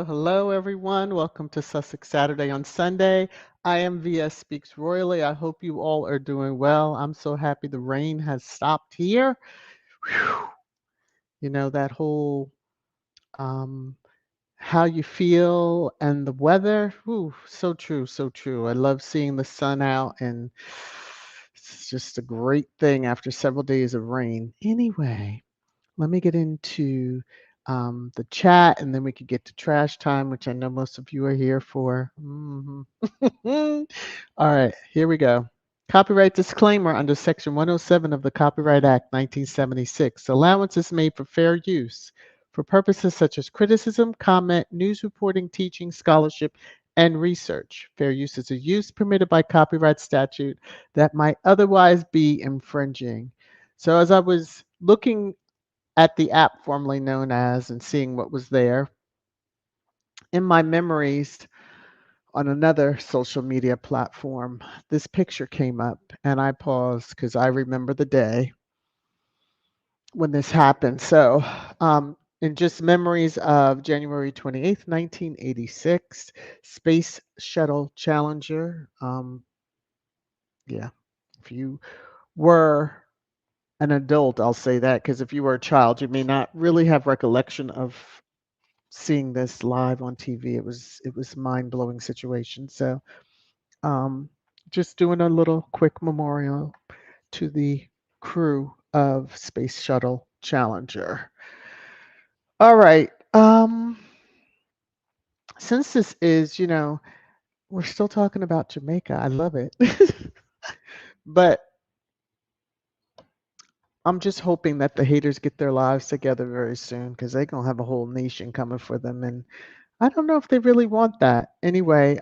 Hello, everyone. Welcome to Sussex Saturday on Sunday. I am VS Speaks Royally. I hope you all are doing well. I'm so happy the rain has stopped here. Whew. You know, that whole um, how you feel and the weather. Ooh, so true, so true. I love seeing the sun out, and it's just a great thing after several days of rain. Anyway, let me get into the chat, and then we could get to trash time, which I know most of you are here for. All right, here we go. Copyright disclaimer under Section 107 of the Copyright Act 1976. Allowance is made for fair use for purposes such as criticism, comment, news reporting, teaching, scholarship, and research. Fair use is a use permitted by copyright statute that might otherwise be infringing. So as I was looking at the app formerly known as and seeing what was there, in my memories on another social media platform, this picture came up and I paused because I remember the day when this happened. So, in just memories of January 28th, 1986, Space Shuttle Challenger. Yeah, if you were an adult, I'll say that, because if you were a child, you may not really have recollection of seeing this live on TV. It was mind-blowing situation. So um, just doing a little quick memorial to the crew of Space Shuttle Challenger. All right. Since this is, we're still talking about Jamaica. I love it. But I'm just hoping that the haters get their lives together very soon because they're gonna have a whole nation coming for them, and I don't know if they really want that. Anyway,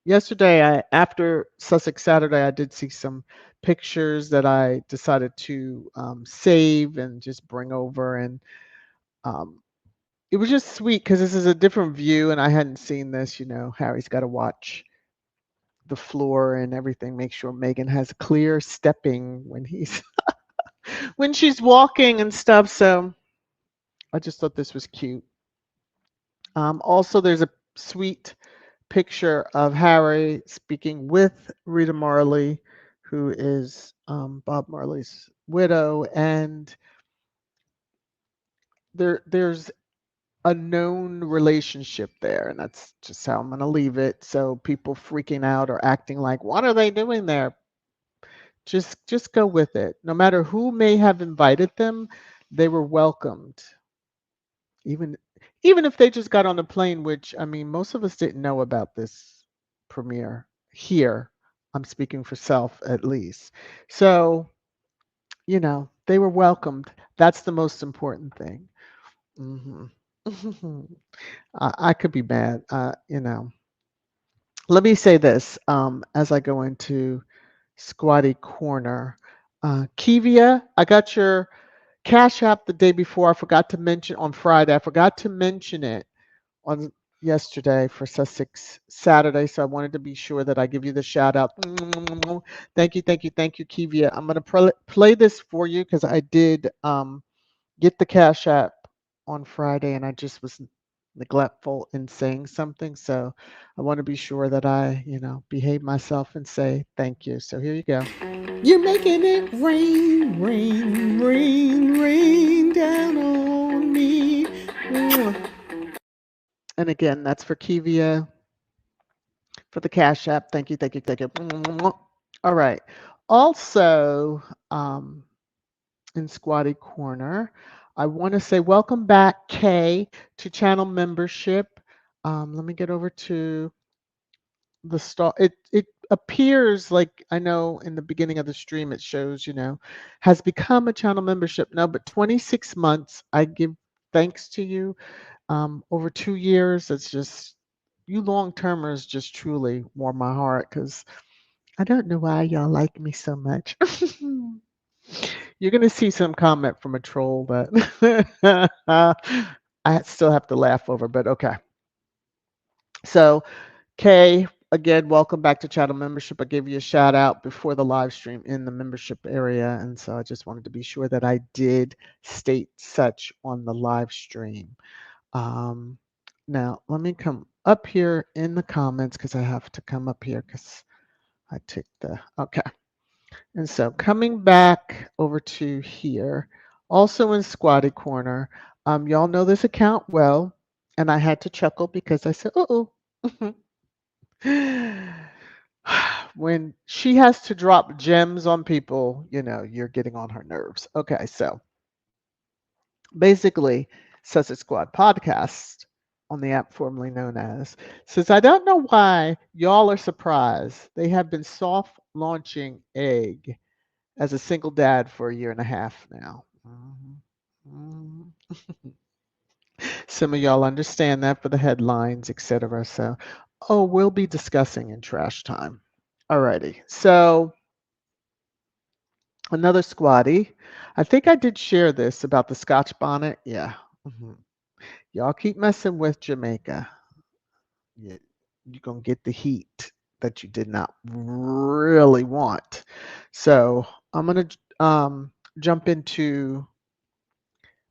yesterday after Sussex Saturday, I did see some pictures that I decided to save and just bring over, and um, it was just sweet because this is a different view, and I hadn't seen this. Harry's got to watch the floor and everything, make sure Meghan has clear stepping when he's when she's walking and stuff. So I just thought this was cute. Also, there's a sweet picture of Harry speaking with Rita Marley, who is Bob Marley's widow, and there's a known relationship there, and that's just how I'm going to leave it. So people freaking out or acting like, what are they doing there? Just go with it. No matter who may have invited them, they were welcomed. Even even if they just got on the plane, which I mean, most of us didn't know about this premiere here. I'm speaking for self at least. So, they were welcomed. That's the most important thing. hmm I could be bad. Let me say this as I go into Squatty Corner. Kivia, I got your Cash App the day before. I forgot to mention on Friday. I forgot to mention it on yesterday for Sussex Saturday, so I wanted to be sure that I give you the shout out. Thank you, thank you, thank you, Kivia. I'm gonna play this for you because I did get the Cash App on Friday, and I just was neglectful in saying something. So I want to be sure that I, behave myself and say thank you. So here you go. You're making it rain, rain, rain, rain down on me. And again, that's for Kivia for the Cash App. Thank you, thank you, thank you. All right. Also, in Squatty Corner, I want to say welcome back, Kay, to channel membership. Let me get over to the star. It appears like I know in the beginning of the stream it shows, has become a channel membership. No, but 26 months. I give thanks to you. Over 2 years, it's just you long termers just truly warm my heart because I don't know why y'all like me so much. You're gonna see some comment from a troll that I still have to laugh over, but okay. So, Kay, again, welcome back to channel membership. I gave you a shout out before the live stream in the membership area, and so I just wanted to be sure that I did state such on the live stream. Um, Now, let me come up here in the comments because I have to come up here because I took okay. And so coming back over to here, also in Squatty Corner, y'all know this account well, and I had to chuckle because I said, "Uh-oh." When she has to drop gems on people, you're getting on her nerves. Okay, so basically, Sussex Squad podcast on the app formerly known as says, I don't know why y'all are surprised. They have been soft launching Egg as a single dad for a year and a half now. Mhm. Some of y'all understand that for the headlines, etc. So, we'll be discussing in trash time. Alrighty. So, another squatty. I think I did share this about the Scotch bonnet. Yeah. Mhm. Y'all keep messing with Jamaica. You're going to get the heat that you did not really want. So I'm going to jump into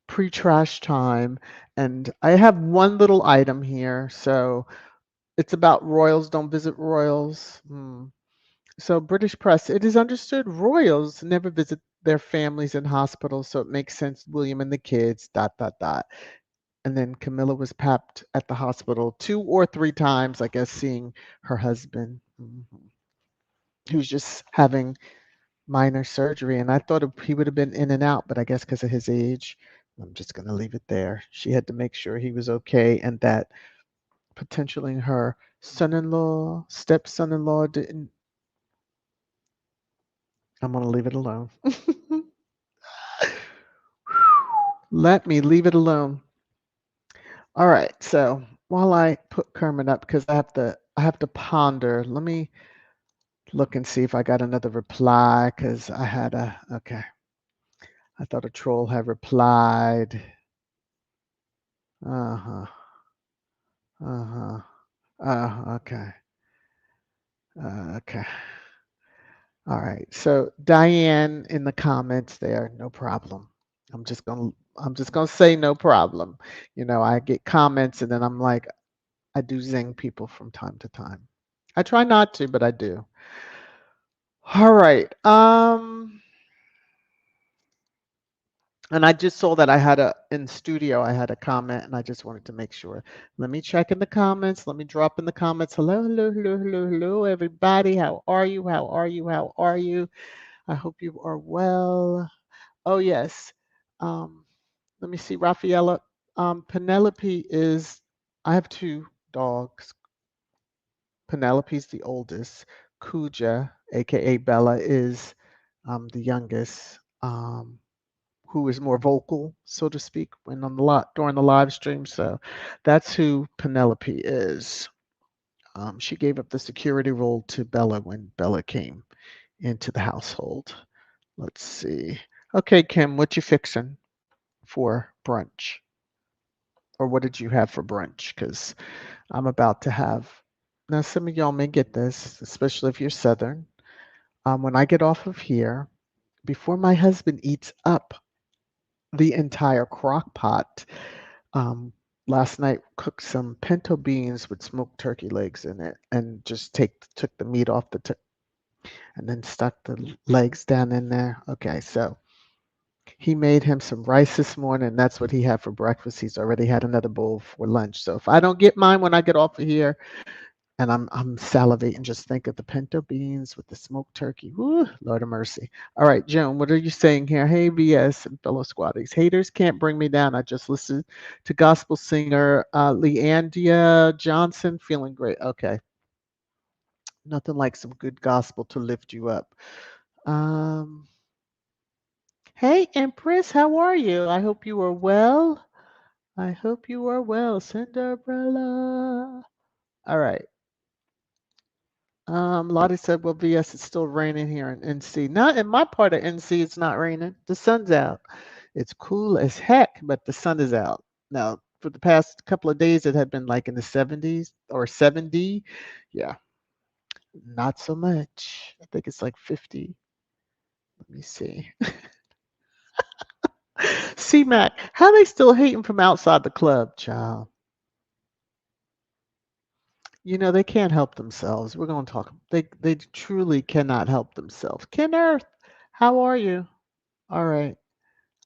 pre-trash time. And I have one little item here. So it's about royals don't visit royals. So British press, it is understood royals never visit their families in hospitals, so it makes sense. William and the kids, dot, dot, dot. And then Camilla was papped at the hospital 2 or 3 times, I guess, seeing her husband, who's just having minor surgery. And I thought he would have been in and out, but I guess because of his age, I'm just going to leave it there. She had to make sure he was okay and that potentially her son-in-law, stepson-in-law didn't. I'm going to leave it alone. Let me leave it alone. All right. So while I put Kermit up, because I have to ponder. Let me look and see if I got another reply. Because okay. I thought a troll had replied. Uh huh. Uh huh. Okay. Okay. All right. So Diane in the comments there, no problem. I'm just gonna say no problem. I get comments and then I'm like, I do zing people from time to time. I try not to, but I do. All right. And I just saw that in studio I had a comment and I just wanted to make sure. Let me check in the comments. Let me drop in the comments. Hello, hello, hello, hello, hello, everybody. How are you? How are you? How are you? I hope you are well. Oh yes. Um, Let me see, Rafaela. Penelope is, I have 2 dogs. Penelope's the oldest. Kuja, aka Bella, is the youngest, who is more vocal, so to speak, when on the lot during the live stream. So that's who Penelope is. She gave up the security role to Bella when Bella came into the household. Let's see. Okay, Kim, what you fixing for brunch? Or what did you have for brunch? Because I'm about to have. Now, some of y'all may get this, especially if you're Southern. When I get off of here, before my husband eats up the entire crock pot, um, last night cooked some pinto beans with smoked turkey legs in it, and just took the meat off and then stuck the legs down in there. Okay, so he made him some rice this morning. That's what he had for breakfast. He's already had another bowl for lunch. So if I don't get mine when I get off of here, and I'm salivating, just think of the pinto beans with the smoked turkey. Woo, Lord of mercy. All right, Joan, what are you saying here? Hey, VS and fellow squatties. Haters can't bring me down. I just listened to gospel singer Leandia Johnson. Feeling great. Okay. Nothing like some good gospel to lift you up. Um, hey, Empress, how are you? I hope you are well. I hope you are well, Cinderella. All right. Lottie said, well, VS, it's still raining here in NC. Not in my part of NC, it's not raining. The sun's out. It's cool as heck, but the sun is out. Now, for the past couple of days, it had been like in the 70s or 70. Yeah, not so much. I think it's like 50. Let me see. C-Mac, how they still hating from outside the club, child? They can't help themselves. We're going to talk. They truly cannot help themselves. Ken Earth, how are you? All right.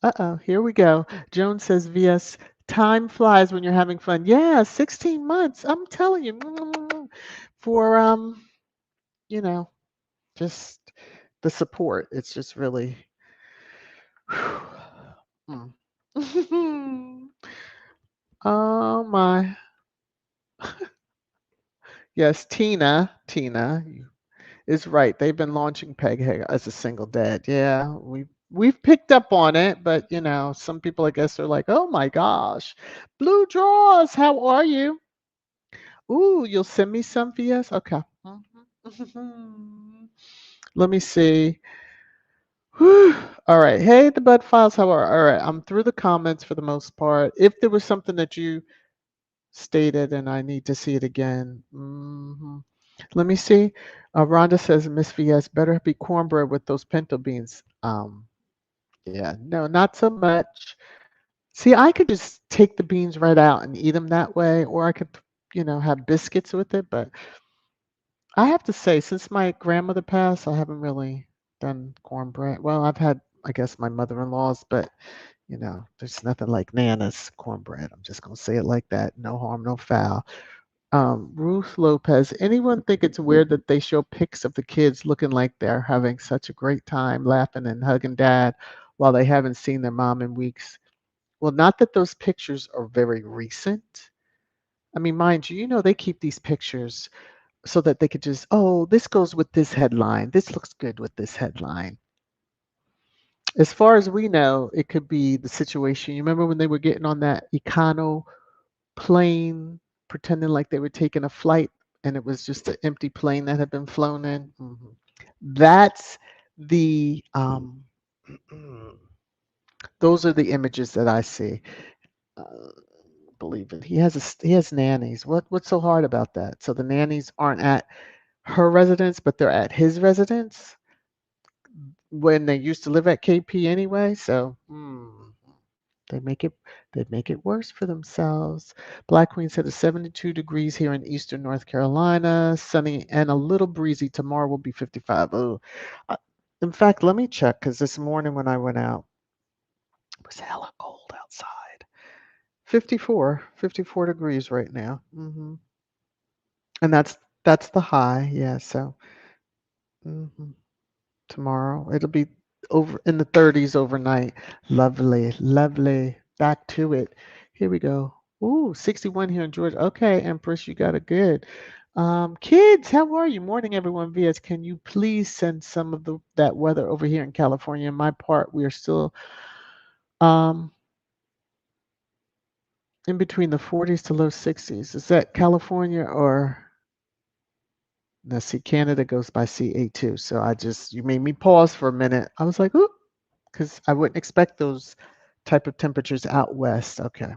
Uh-oh, here we go. Joan says, VS, time flies when you're having fun. Yeah, 16 months. I'm telling you. For you know, just the support. It's just really mm. Oh my. Yes, Tina is right. They've been launching Peg as a single dad. Yeah, we've picked up on it, but some people I guess are like, "Oh my gosh, blue draws, how are you?" Ooh, you'll send me some VS? Okay. Mhm. Let me see. Whew. All right. Hey, the Bud Files, how are? All right. I'm through the comments for the most part. If there was something that you stated and I need to see it again, let me see. Rhonda says, Miss VS, better be cornbread with those pinto beans. Yeah, no, not so much. See, I could just take the beans right out and eat them that way, or I could, have biscuits with it. But I have to say, since my grandmother passed, I haven't really done cornbread. Well, I guess my mother-in-law's, but there's nothing like Nana's cornbread. I'm just gonna say it like that. No harm, no foul. Ruth Lopez, anyone think it's weird that they show pics of the kids looking like they're having such a great time, laughing and hugging dad while they haven't seen their mom in weeks? Well, not that those pictures are very recent. I mean, mind you, they keep these pictures so that they could just, oh, this goes with this headline. This looks good with this headline. As far as we know, it could be the situation. You remember when they were getting on that econo plane, pretending like they were taking a flight, and it was just an empty plane that had been flown in? That's the those are the images that I see. Uh, Believe it. He has nannies. What's so hard about that? So the nannies aren't at her residence, but they're at his residence when they used to live at KP anyway. So they make it worse for themselves. Black Queen said it's 72 degrees here in eastern North Carolina, sunny and a little breezy. Tomorrow will be 55. Oh, in fact, let me check because this morning when I went out, it was hella cold outside. 54 degrees right now. And that's the high. Yeah. So tomorrow it'll be over in the 30s overnight. Lovely, lovely. Back to it. Here we go. Ooh, 61 here in Georgia. Okay, Empress, you got it good. Kids, how are you? Morning, everyone. VS, can you please send some of that weather over here in California? In my part, we are still um in between the 40s to low 60s. Is that California or now? See, Canada goes by CA too. So you made me pause for a minute. I was like, ooh, because I wouldn't expect those type of temperatures out west. Okay.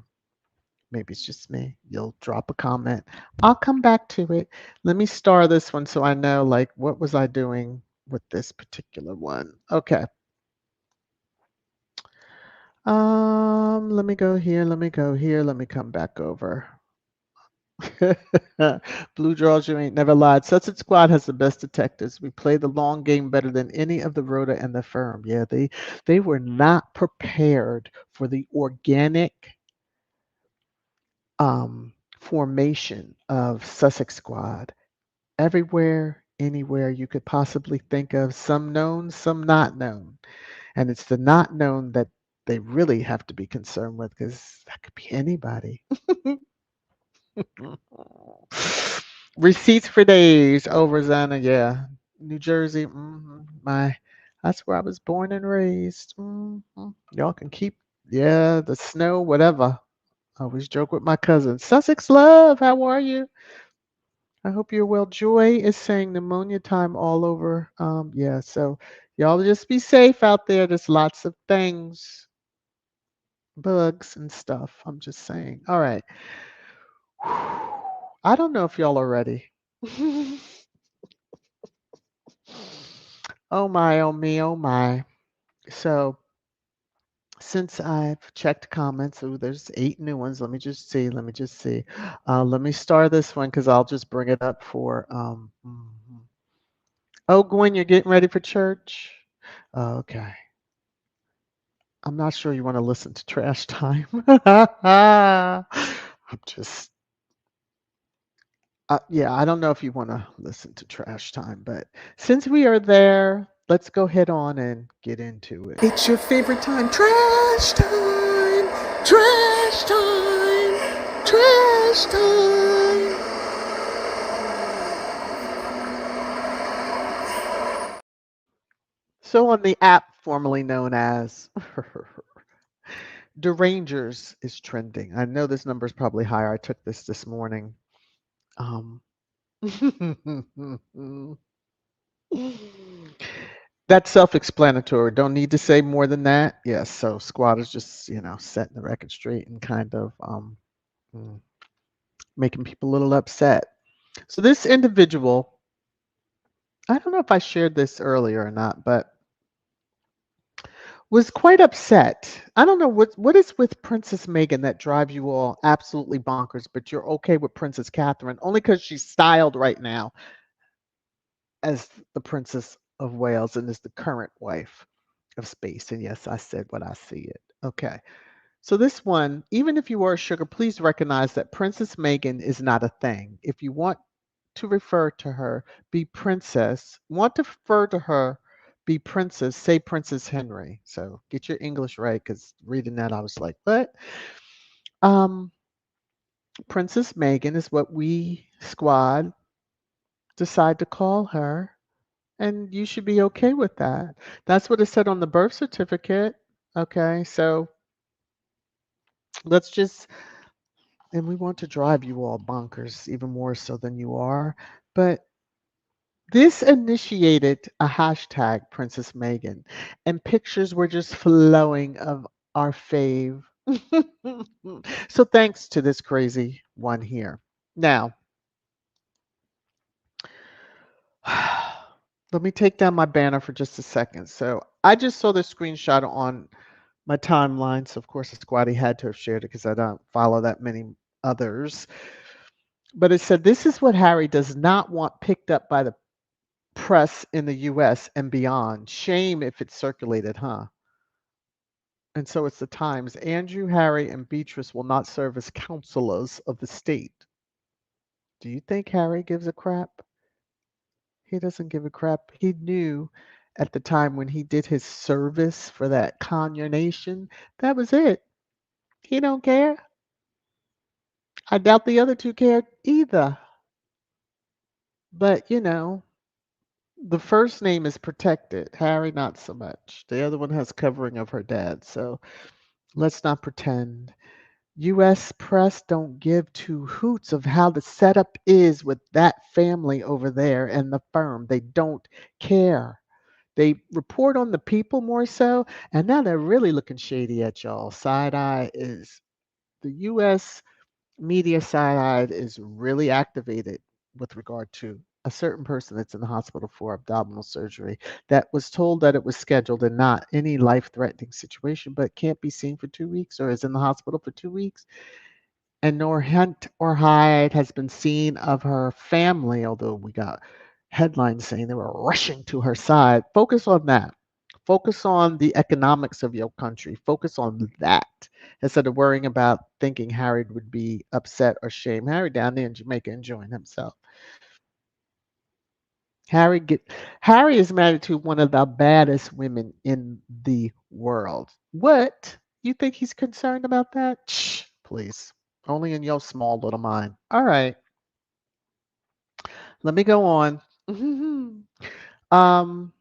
Maybe it's just me. You'll drop a comment. I'll come back to it. Let me star this one so I know, like, what was I doing with this particular one? Okay. Let me go here. Let me go here. Let me come back over. Blue Draws, you ain't never lied. Sussex Squad has the best detectives. We play the long game better than any of the Rhoda and the firm. Yeah, they were not prepared for the organic formation of Sussex Squad. Everywhere, anywhere you could possibly think of, some known, some not known. And it's the not known that they really have to be concerned with because that could be anybody. Receipts for days. Oh, Rosanna, yeah. New Jersey, that's where I was born and raised. Y'all can keep, yeah, the snow, whatever. I always joke with my cousin. Sussex Love, how are you? I hope you're well. Joy is saying pneumonia time all over. Yeah, so y'all just be safe out there. There's lots of things, bugs and stuff. I'm just saying. All right. I don't know if y'all are ready. Oh my, oh me, oh my. So since I've checked comments, oh, there's 8 new ones. Let me just see. Let me just see. Let me start this one because I'll just bring it up for. Oh, Gwen, you're getting ready for church? Okay. I'm not sure you want to listen to Trash Time. I'm just, yeah, I don't know if you want to listen to Trash Time, but since we are there, let's go head on and get into it. It's your favorite time, Trash Time, Trash Time, Trash Time. So on the app formerly known as Derangers is trending. I know this number is probably higher. I took this morning. Um, That's self-explanatory. Don't need to say more than that. Yes, so squad is just, setting the record straight and kind of mm, making people a little upset. So this individual, I don't know if I shared this earlier or not, but was quite upset. I don't know what is with Princess Meghan that drives you all absolutely bonkers, but you're okay with Princess Catherine only because she's styled right now as the Princess of Wales and is the current wife. of space. And yes, I said what I see it. Okay. So this one, even if you are sugar, please recognize that Princess Meghan is not a thing. If you want to refer to her, be princess. Want to refer to her, be princess, say Princess Henry. So get your English right, because reading that I was like, what? Um, Princess Meghan is what we squad decide to call her, and you should be okay with that. That's what it said on the birth certificate. Okay, so let's just, and we want to drive you all bonkers even more so than you are, but this initiated a hashtag Princess Meghan, and pictures were just flowing of our fave. So thanks to this crazy one here. Now, let me take down my banner for just a second. So I just saw this screenshot on my timeline. So of course, the squatty had to have shared it because I don't follow that many others. But it said, "This is what Harry does not want picked up by the press in the US and beyond. Shame if it's circulated, huh?" And so it's the Times. "Andrew, Harry, and Beatrice will not serve as counselors of the state." Do you think Harry gives a crap? He doesn't give a crap. He knew at the time when he did his service for that Conure Nation, that was it. He don't care. I doubt the other two cared either. But, the first name is protected. Harry, not so much. The other one has covering of her dad. So let's not pretend. US press don't give two hoots of how the setup is with that family over there and the firm. They don't care. They report on the people more so, and now they're really looking shady at y'all. Side eye is the US media side eye is really activated with regard to a certain person that's in the hospital for abdominal surgery that was told that it was scheduled and not any life threatening situation, but can't be seen for 2 weeks or is in the hospital for 2 weeks, and nor hint or hide has been seen of her family, although we got headlines saying they were rushing to her side. Focus on that. Focus on the economics of your country. Focus on that instead of worrying about thinking Harry would be upset or shame. Harry down there in Jamaica enjoying himself. Harry get Harry is married to one of the baddest women in the world. What? You think he's concerned about that? Shh, please. Only in your small little mind. All right. Let me go on. um,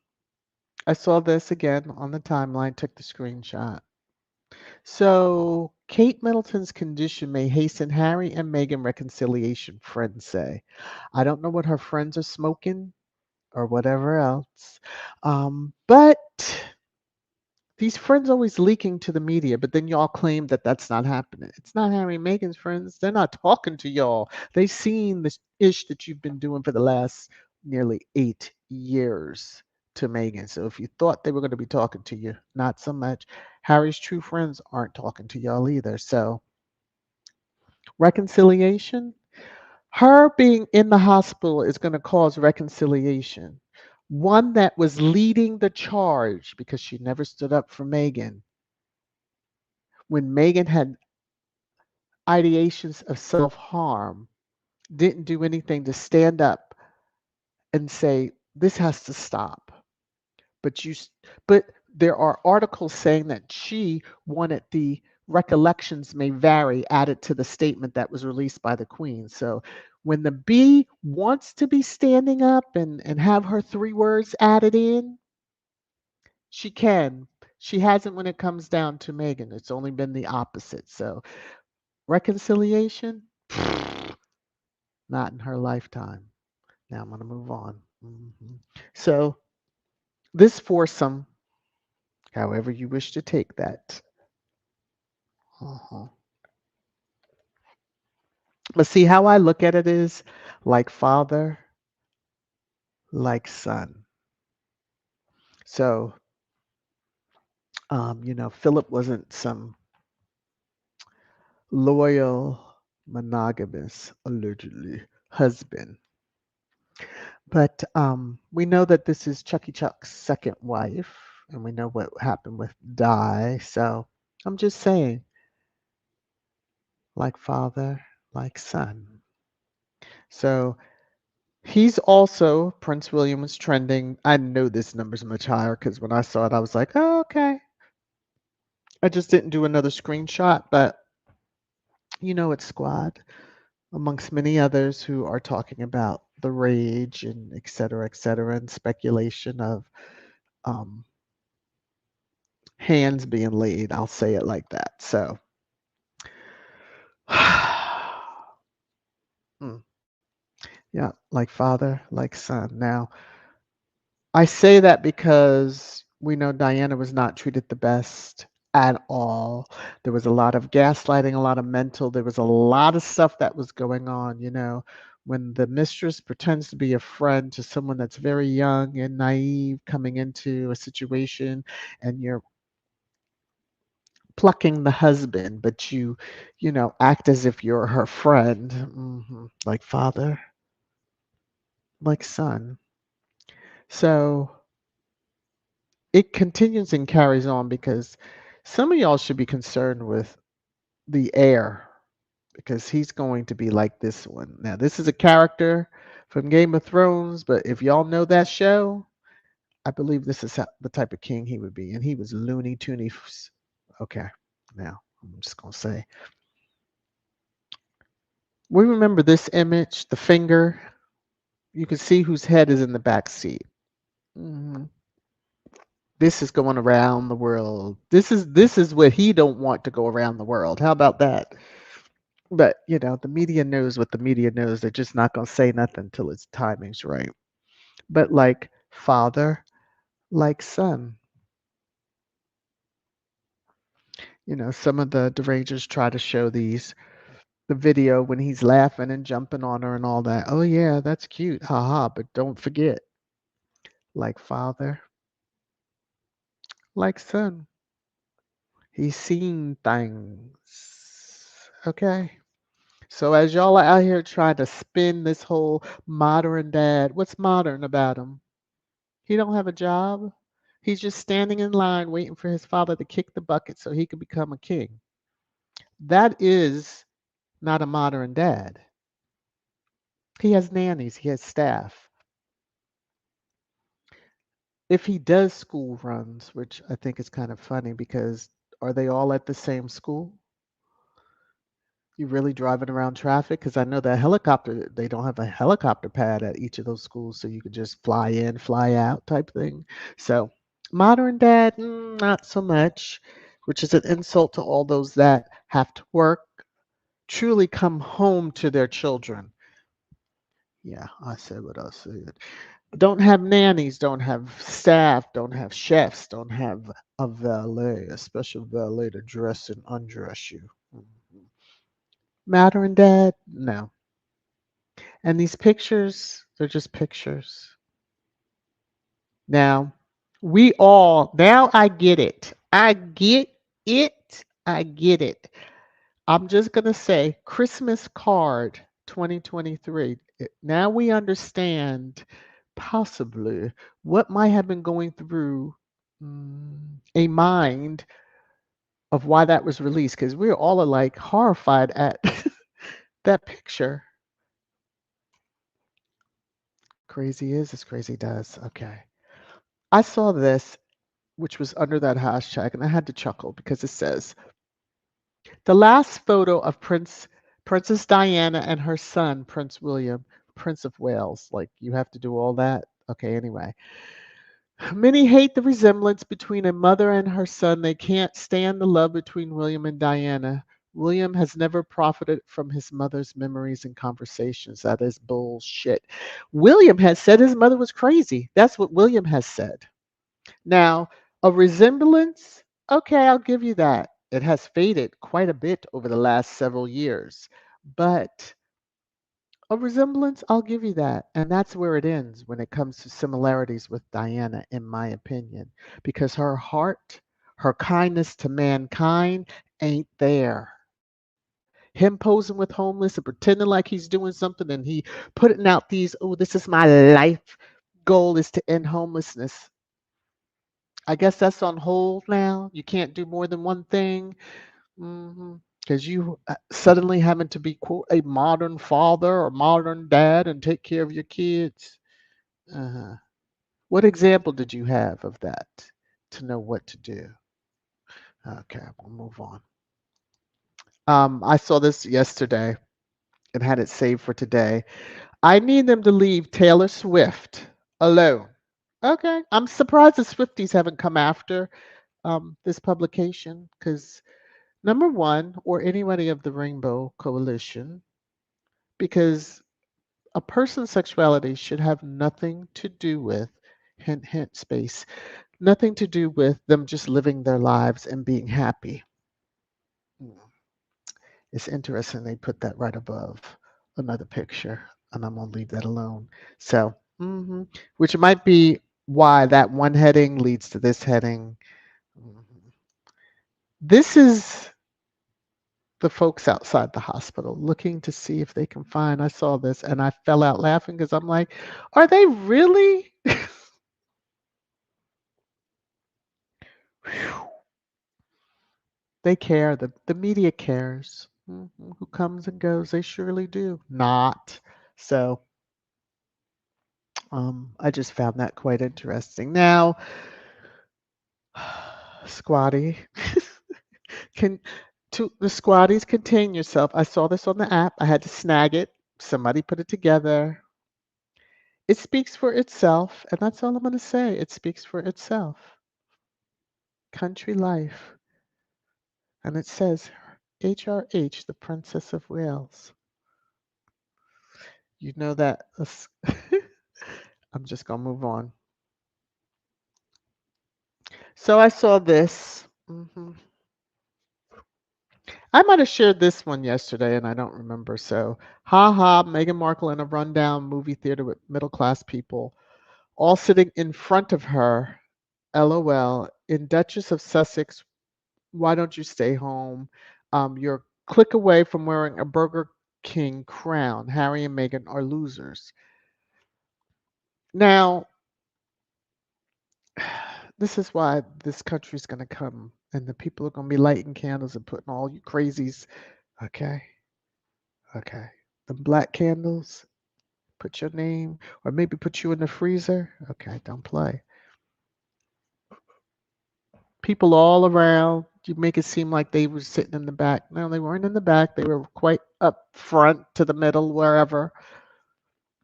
I saw this again on the timeline, took the screenshot. So, Kate Middleton's condition may hasten Harry and Meghan reconciliation, friends say. I don't know what her friends are smoking or whatever else. But these friends always leaking to the media, but then y'all claim that that's not happening. It's not Harry and Meghan's friends. They're not talking to y'all. They've seen this ish that you've been doing for the last nearly 8 years to Meghan. So if you thought they were going to be talking to you, not so much. Harry's true friends aren't talking to y'all either. So reconciliation, her being in the hospital is going to cause reconciliation. One that was leading the charge because she never stood up for Meghan when Meghan had ideations of self harm, didn't do anything to stand up and say, this has to stop. But but there are articles saying that she wanted the recollections may vary added to the statement that was released by the Queen. So when the B wants to be standing up and have her 3 words added in, she can. She hasn't when it comes down to Meghan. It's only been the opposite. So reconciliation, not in her lifetime. Now I'm going to move on. So this foursome, however you wish to take that. uh But see, how I look at it is like father, like son. So, Philip wasn't some loyal, monogamous, allegedly, husband. But we know that this is Chucky Chuck's second wife. And we know what happened with Di. So I'm just saying, like father, like son. So he's also, Prince William was trending. I know this number's much higher because when I saw it, I was like, oh, okay. I just didn't do another screenshot, but it's Squad, amongst many others who are talking about the rage and et cetera, and speculation of um, hands being laid. I'll say it like that. So, mm, yeah, like father, like son. Now, I say that because we know Diana was not treated the best at all. There was a lot of gaslighting, a lot of mental, there was a lot of stuff that was going on, when the mistress pretends to be a friend to someone that's very young and naive coming into a situation, and you're plucking the husband, but you act as if you're her friend. Like father, like son. So it continues and carries on because some of y'all should be concerned with the heir, because he's going to be like this one. Now, this is a character from Game of Thrones, but if y'all know that show, I believe this is the type of king he would be. And he was Looney Toony. Okay, now I'm just going to say. We remember this image, the finger. You can see whose head is in the back seat. hmm This is going around the world. This is what he don't want to go around the world. How about that? But the media knows what the media knows. They're just not going to say nothing until its timing's right. But like father, like son. Some of the derangers try to show the video when he's laughing and jumping on her and all that. Oh yeah, that's cute. Haha. But don't forget, like father, like son. He's seen things. Okay. So as y'all are out here trying to spin this whole modern dad, what's modern about him? He don't have a job. He's just standing in line waiting for his father to kick the bucket so he could become a king. That is not a modern dad. He has nannies, he has staff. If he does school runs, which I think is kind of funny because are they all at the same school? You really driving around traffic? Because I know that helicopter, they don't have a helicopter pad at each of those schools, so you could just fly in, fly out type thing. So, modern dad, not so much, which is an insult to all those that have to work, truly come home to their children. Yeah, I said what I said. Don't have nannies, don't have staff, don't have chefs, don't have a valet, a special valet to dress and undress you. Matter and dad? No. And these pictures, they're just pictures. Now, now I get it. I get it. I get it. I'm just going to say Christmas card 2023. Now we understand possibly what might have been going through a mind of why that was released, because we're all like horrified at that picture. Crazy is as crazy does. Okay. I saw this, which was under that hashtag, and I had to chuckle because it says the last photo of Princess Diana and her son, Prince William, Prince of Wales. Like you have to do all that. Okay, anyway. Many hate the resemblance between a mother and her son. They can't stand the love between William and Diana. William has never profited from his mother's memories and conversations. That is bullshit. William has said his mother was crazy. That's what William has said. Now, a resemblance, okay, I'll give you that. It has faded quite a bit over the last several years. But a resemblance, I'll give you that. And that's where it ends when it comes to similarities with Diana, in my opinion, because her heart, her kindness to mankind ain't there. Him posing with homeless and pretending like he's doing something and he putting out these, oh, this is my life goal is to end homelessness. I guess that's on hold now. You can't do more than one thing. Because you suddenly having to be quote a modern father or modern dad and take care of your kids. Uh-huh. What example did you have of that to know what to do? Okay, we'll move on. I saw this yesterday and had it saved for today. I need them to leave Taylor Swift alone. Okay, I'm surprised the Swifties haven't come after this publication because number one, or anybody of the Rainbow Coalition, because a person's sexuality should have nothing to do with, hint, hint, space, nothing to do with them just living their lives and being happy. Mm. It's interesting they put that right above another picture, and I'm going to leave that alone. So, which might be why that one heading leads to this heading. Mhm. This is the folks outside the hospital looking to see if they can find. I saw this and I fell out laughing because I'm like, are they really? They care. The media cares. Who comes and goes? They surely do. Not. So I just found that quite interesting. Now, Squatty, can to the Squatties contain yourself? I saw this on the app. I had to snag it. Somebody put it together. It speaks for itself, and that's all I'm going to say. It speaks for itself. Country life. And it says HRH, the Princess of Wales. You know that. I'm just going to move on. So I saw this. I might have shared this one yesterday and I don't remember. So, ha ha, Meghan Markle in a rundown movie theater with middle class people, all sitting in front of her. LOL. In Duchess of Sussex, why don't you stay home? You're a click away from wearing a Burger King crown. Harry and Meghan are losers. Now, this is why this country's going to come and the people are going to be lighting candles and putting all you crazies. Okay. Okay. The black candles, put your name, or maybe put you in the freezer. Okay. Don't play. People all around. You make it seem like they were sitting in the back. No, they weren't in the back. They were quite up front to the middle, wherever.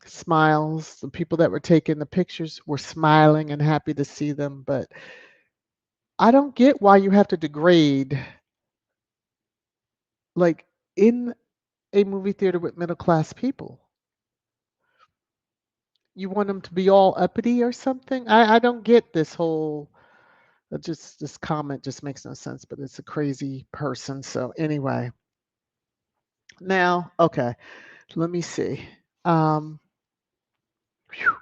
Smiles. The people that were taking the pictures were smiling and happy to see them. But I don't get why you have to degrade, like, in a movie theater with middle class people. You want them to be all uppity or something? I don't get this whole just this comment just makes no sense, but it's a crazy person. So anyway, now okay, let me see. Um, phew,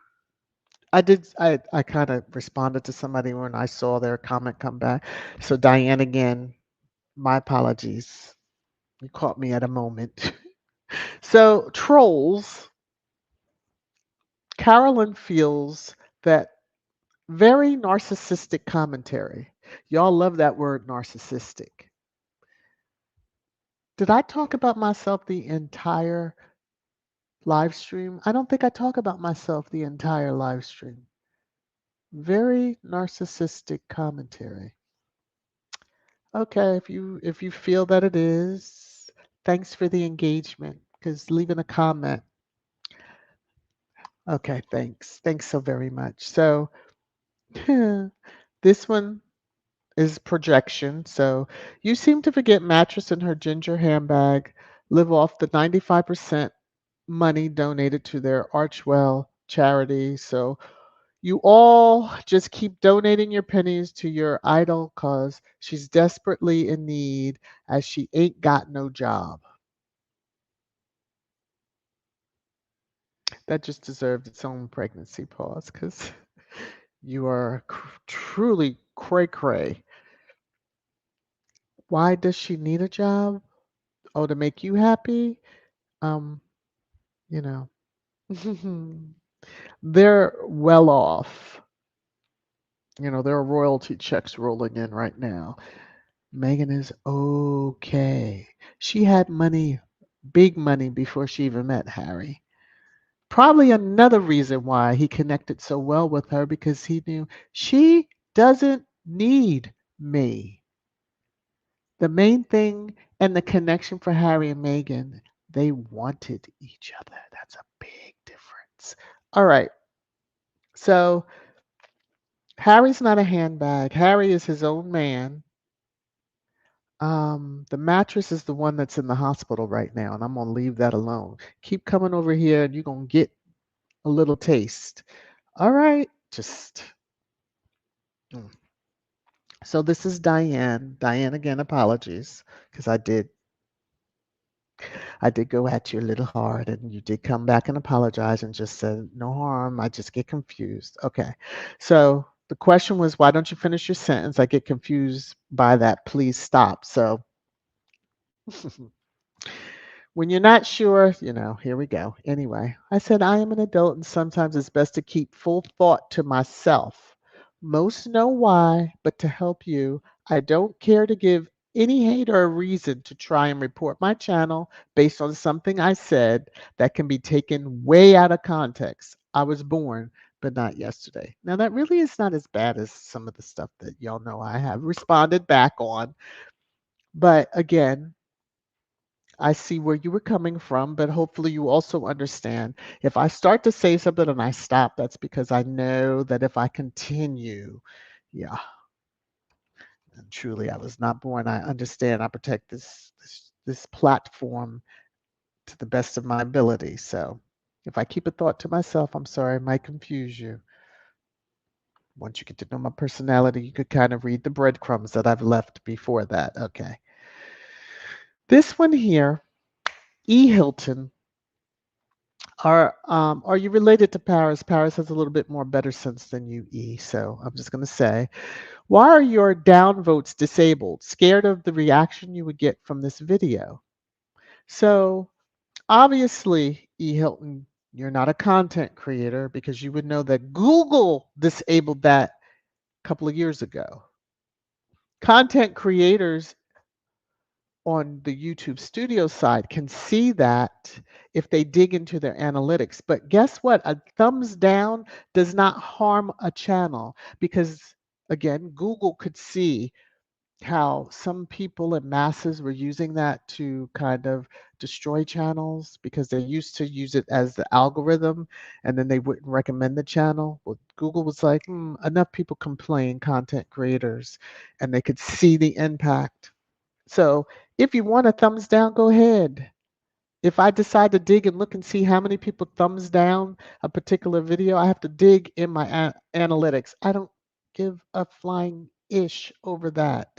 I kind of responded to somebody when I saw their comment come back. So Diane again, my apologies. You caught me at a moment. So trolls, Carolyn feels that very narcissistic commentary. Y'all love that word narcissistic. Did I talk about myself the entire live stream? I don't think I talk about myself the entire live stream. Very narcissistic commentary. Okay, if you feel that it is, thanks for the engagement. Because leaving a comment. Okay, thanks. Thanks so very much. So this one is projection. So you seem to forget mattress in her ginger handbag, live off the 95% money donated to their Archewell charity. So you all just keep donating your pennies to your idol cause she's desperately in need as she ain't got no job. That just deserved its own pregnancy pause because you are truly cray cray. Why does she need a job? Oh, to make you happy? Um, you know, they're well off. There are royalty checks rolling in right now. Meghan is okay. She had money, big money, before she even met Harry. Probably another reason why he connected so well with her because he knew she doesn't need me. The main thing and the connection for Harry and Meghan, they wanted each other. That's a big difference. All right. So Harry's not a handbag. Harry is his own man. The mattress is the one that's in the hospital right now, and I'm gonna leave that alone. Keep coming over here and you're gonna get a little taste. All right. Just mm. So this is Diane. Diane again, apologies, because I did go at you a little hard and you did come back and apologize and just said no harm. I just get confused. Okay. So the question was, why don't you finish your sentence? I get confused by that. Please stop. So when you're not sure, here we go. Anyway, I said, I am an adult and sometimes it's best to keep full thought to myself. Most know why, but to help you, I don't care to give any hater a reason to try and report my channel based on something I said that can be taken way out of context. I was born, but not yesterday. Now, that really is not as bad as some of the stuff that y'all know I have responded back on. But again, I see where you were coming from, but hopefully you also understand. If I start to say something and I stop, that's because I know that if I continue, yeah, and truly, I was not born. I understand. I protect this platform to the best of my ability. So, if I keep a thought to myself, I'm sorry, it might confuse you. Once you get to know my personality, you could kind of read the breadcrumbs that I've left before that. Okay. This one here, E. Hilton. Are you related to Paris? Paris has a little bit more better sense than you, E. So I'm just going to say, why are your downvotes disabled? Scared of the reaction you would get from this video? So obviously, E. Hilton, you're not a content creator because you would know that Google disabled that a couple of years ago. Content creators on the YouTube studio side can see that if they dig into their analytics. But guess what? A thumbs down does not harm a channel because, again, Google could see how some people and masses were using that to kind of destroy channels because they used to use it as the algorithm and then they wouldn't recommend the channel. Well, Google was like, enough people complain, content creators, and they could see the impact. So if you want a thumbs down, go ahead. If I decide to dig and look and see how many people thumbs down a particular video, I have to dig in my analytics. I don't give a flying ish over that.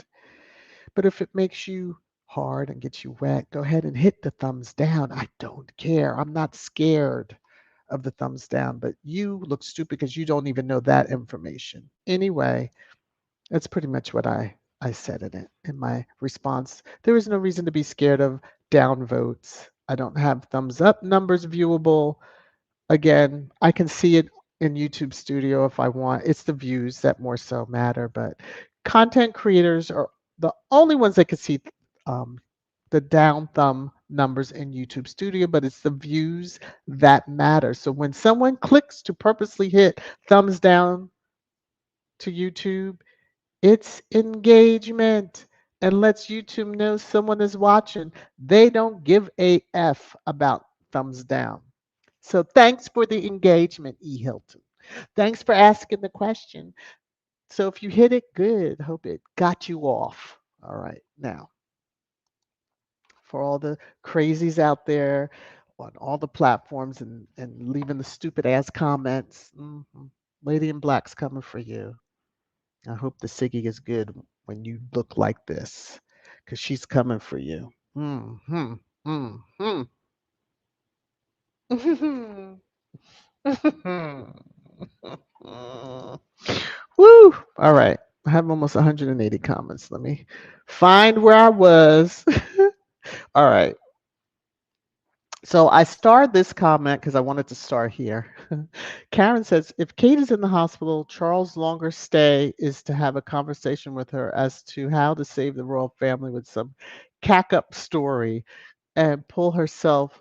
But if it makes you hard and gets you wet, go ahead and hit the thumbs down. I don't care. I'm not scared of the thumbs down, but you look stupid because you don't even know that information. Anyway, that's pretty much what I said in it in my response. There is no reason to be scared of downvotes. I don't have thumbs up numbers viewable. Again, I can see it in YouTube Studio if I want. It's the views that more so matter, but content creators are the only ones that can see um, the down thumb numbers in YouTube Studio, but it's the views that matter. So when someone clicks to purposely hit thumbs down to YouTube, it's engagement and lets YouTube know someone is watching. They don't give a F about thumbs down. So thanks for the engagement, E. Hilton. Thanks for asking the question. So if you hit it, good. Hope it got you off. All right. Now, for all the crazies out there on all the platforms and leaving the stupid ass comments, Lady in Black's coming for you. I hope the Siggy is good when you look like this, because she's coming for you. Mm-hmm. Mm-hmm. Woo! All right. I have almost 180 comments. Let me find where I was. All right. So I starred this comment because I wanted to start here. Karen says, if Kate is in the hospital, Charles' longer stay is to have a conversation with her as to how to save the royal family with some cack up story and pull herself,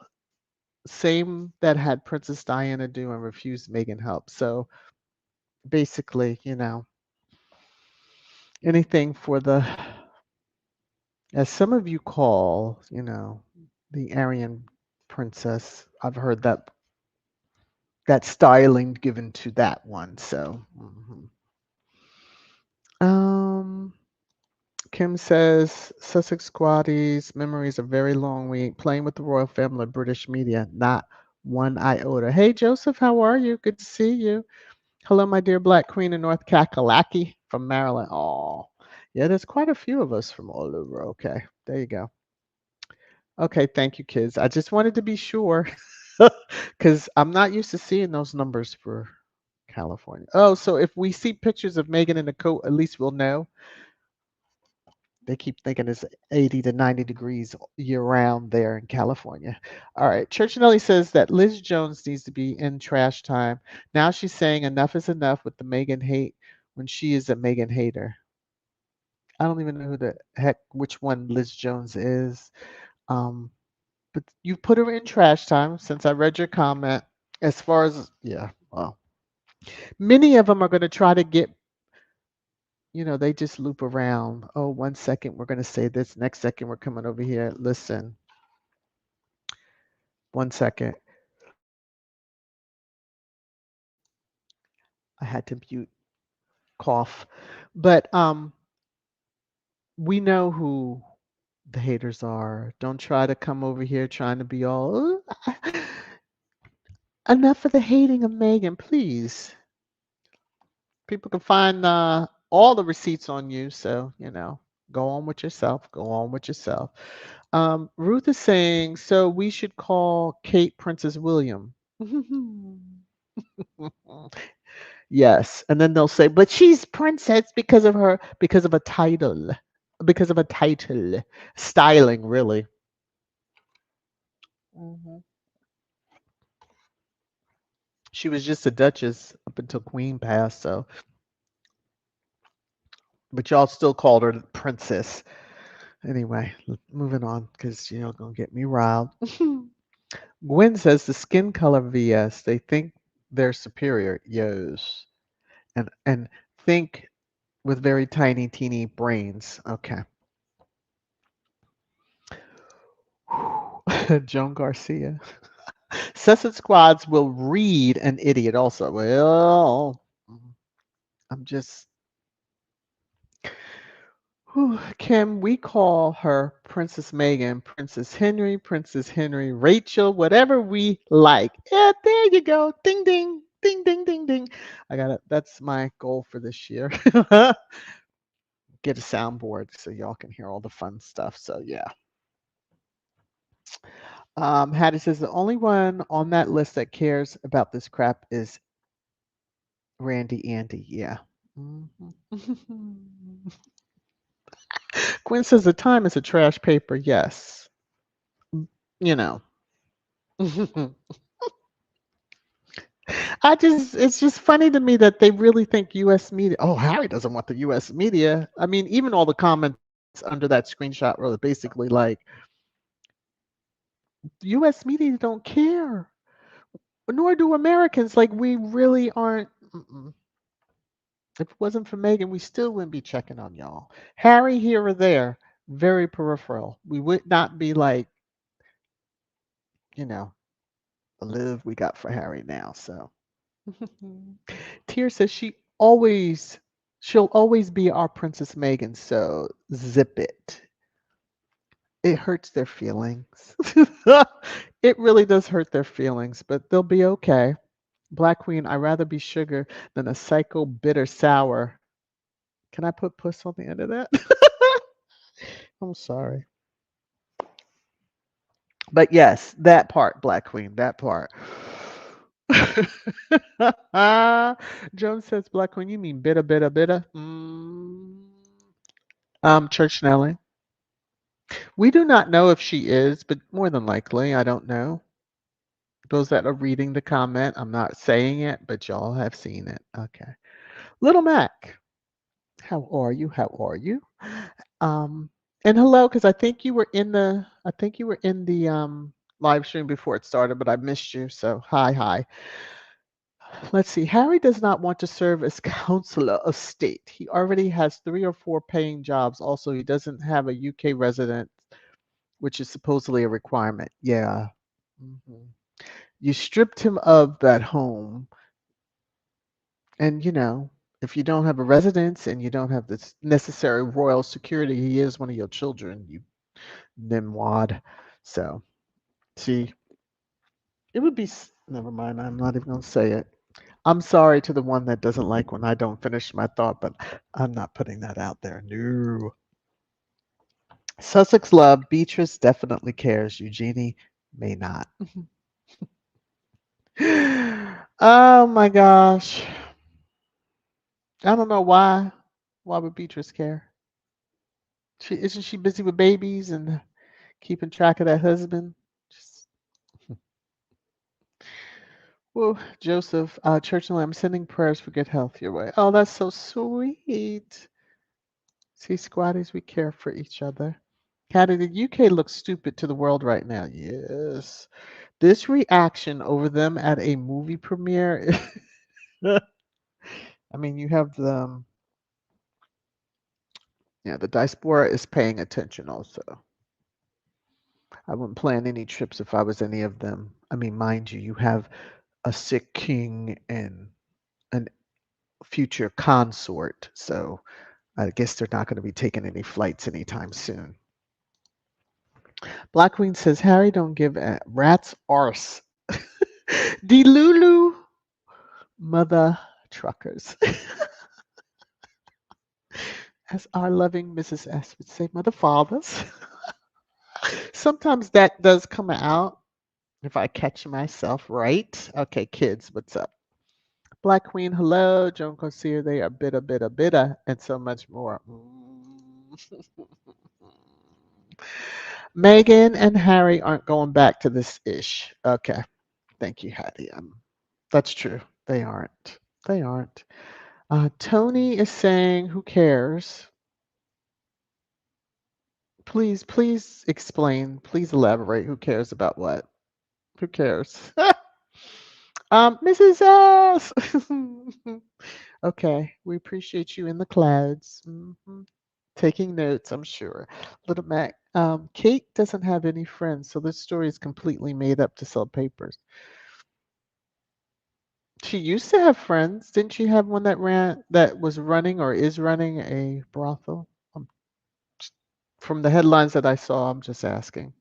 same that had Princess Diana do and refused Meghan help. So basically, anything for the, as some of you call, the Aryan princess. I've heard that styling given to that one. So, um, Kim says Sussex Squatties memories a very long week playing with the royal family of British media, not one iota. Hey Joseph, how are you? Good to see you. Hello, my dear Black Queen in North Kakalaki from Maryland. Oh, yeah, there's quite a few of us from all over. Okay, there you go. Okay, thank you, kids. I just wanted to be sure because I'm not used to seeing those numbers for California. Oh, so if we see pictures of Megan in a coat, at least we'll know. They keep thinking it's 80 to 90 degrees year round there in California. All right. Church Nelly says that Liz Jones needs to be in trash time. Now she's saying enough is enough with the Megan hate when she is a Megan hater. I don't even know who the heck, which one Liz Jones is. Um, but you put her in trash time since I read your comment. As far as, yeah, well, many of them are going to try to get, they just loop around. Oh, 1 second, we're going to say this. Next second, we're coming over here. Listen, 1 second. I had to mute cough. But we know who the haters are. Don't try to come over here trying to be all enough of the hating of Megan, please. People can find all the receipts on you, so go on with yourself. Go on with yourself. Ruth is saying, so we should call Kate Princess William. Yes, and then they'll say, but she's princess because of a title, styling, really. Mhm. She was just a duchess up until Queen passed, so but y'all still called her princess. Anyway, moving on because gonna get me riled. Gwen says the skin color VS. They think they're superior. Yes, and think with very tiny, teeny brains. Okay. Joan Garcia. Sussex squads will read an idiot also. Well, I'm just Kim, we call her Princess Megan, Princess Henry, Rachel, whatever we like. Yeah, there you go. Ding ding. Ding ding ding ding. I got it. That's my goal for this year. Get a soundboard so y'all can hear all the fun stuff. So yeah. Hattie says the only one on that list that cares about this crap is Randy Andy. Yeah. Mhm. Gwen says the time is a trash paper. Yes. You know. It's just funny to me that they really think US media, oh, Harry doesn't want the US media. I mean, even all the comments under that screenshot were basically like, US media don't care, nor do Americans. Like, we really aren't. Mm-mm. If it wasn't for Megan, we still wouldn't be checking on y'all. Harry here or there, very peripheral. We would not be like, you know, the live we got for Harry now. So, Tier says she'll always be our Princess Megan. So zip it. It hurts their feelings. It really does hurt their feelings, but they'll be okay. Black Queen, I'd rather be sugar than a psycho bitter sour. Can I put puss on the end of that? I'm sorry. But yes, that part, Black Queen, that part. Joan says, Black Queen, you mean bitter, bitter, bitter? Church Nelly. We do not know if she is, but more than likely, I don't know. Those that are reading the comment, I'm not saying it, but y'all have seen it. Okay. Little Mac, how are you? How are you? Um, and hello, because I think you were in the live stream before it started, but I missed you. So hi, hi. Let's see. Harry does not want to serve as counselor of state. He already has 3 or 4 paying jobs. Also, he doesn't have a UK resident, which is supposedly a requirement. Yeah. Mhm. You stripped him of that home, and if you don't have a residence and you don't have the necessary royal security, he is one of your children, you nimwad. So, see, it would be. Never mind. I'm not even going to say it. I'm sorry to the one that doesn't like when I don't finish my thought, but I'm not putting that out there. No. Sussex love. Beatrice definitely cares. Eugenie may not. Oh my gosh. I don't know why. Why would Beatrice care? Isn't she busy with babies and keeping track of that husband? Just, well, Joseph, Churchill, I'm sending prayers for good health your way. Oh, that's so sweet. See, squatties, we care for each other. Hattie, the UK looks stupid to the world right now. Yes. This reaction over them at a movie premiere. I mean, you have the diaspora is paying attention also. I wouldn't plan any trips if I was any of them. I mean, mind you, you have a sick king and an future consort, so I guess they're not going to be taking any flights anytime soon. Black Queen says, Harry don't give a rat's arse. Delulu, mother truckers. As our loving Mrs. S would say, mother fathers. Sometimes that does come out if I catch myself right. Okay, kids, what's up? Black Queen, hello. Joan Cossier, they are bitter, and so much more. Meghan and Harry aren't going back to this ish. Okay. Thank you, Hattie. That's true. They aren't. They aren't. Tony is saying, who cares? Please explain. Please elaborate. Who cares about what? Who cares? Mrs. S. Okay, we appreciate you in the clouds. Taking notes, I'm sure. Little Mac. Kate doesn't have any friends, so this story is completely made up to sell papers. She used to have friends. Didn't she have one that was running or is running a brothel? Um, from the headlines that I saw, I'm just asking.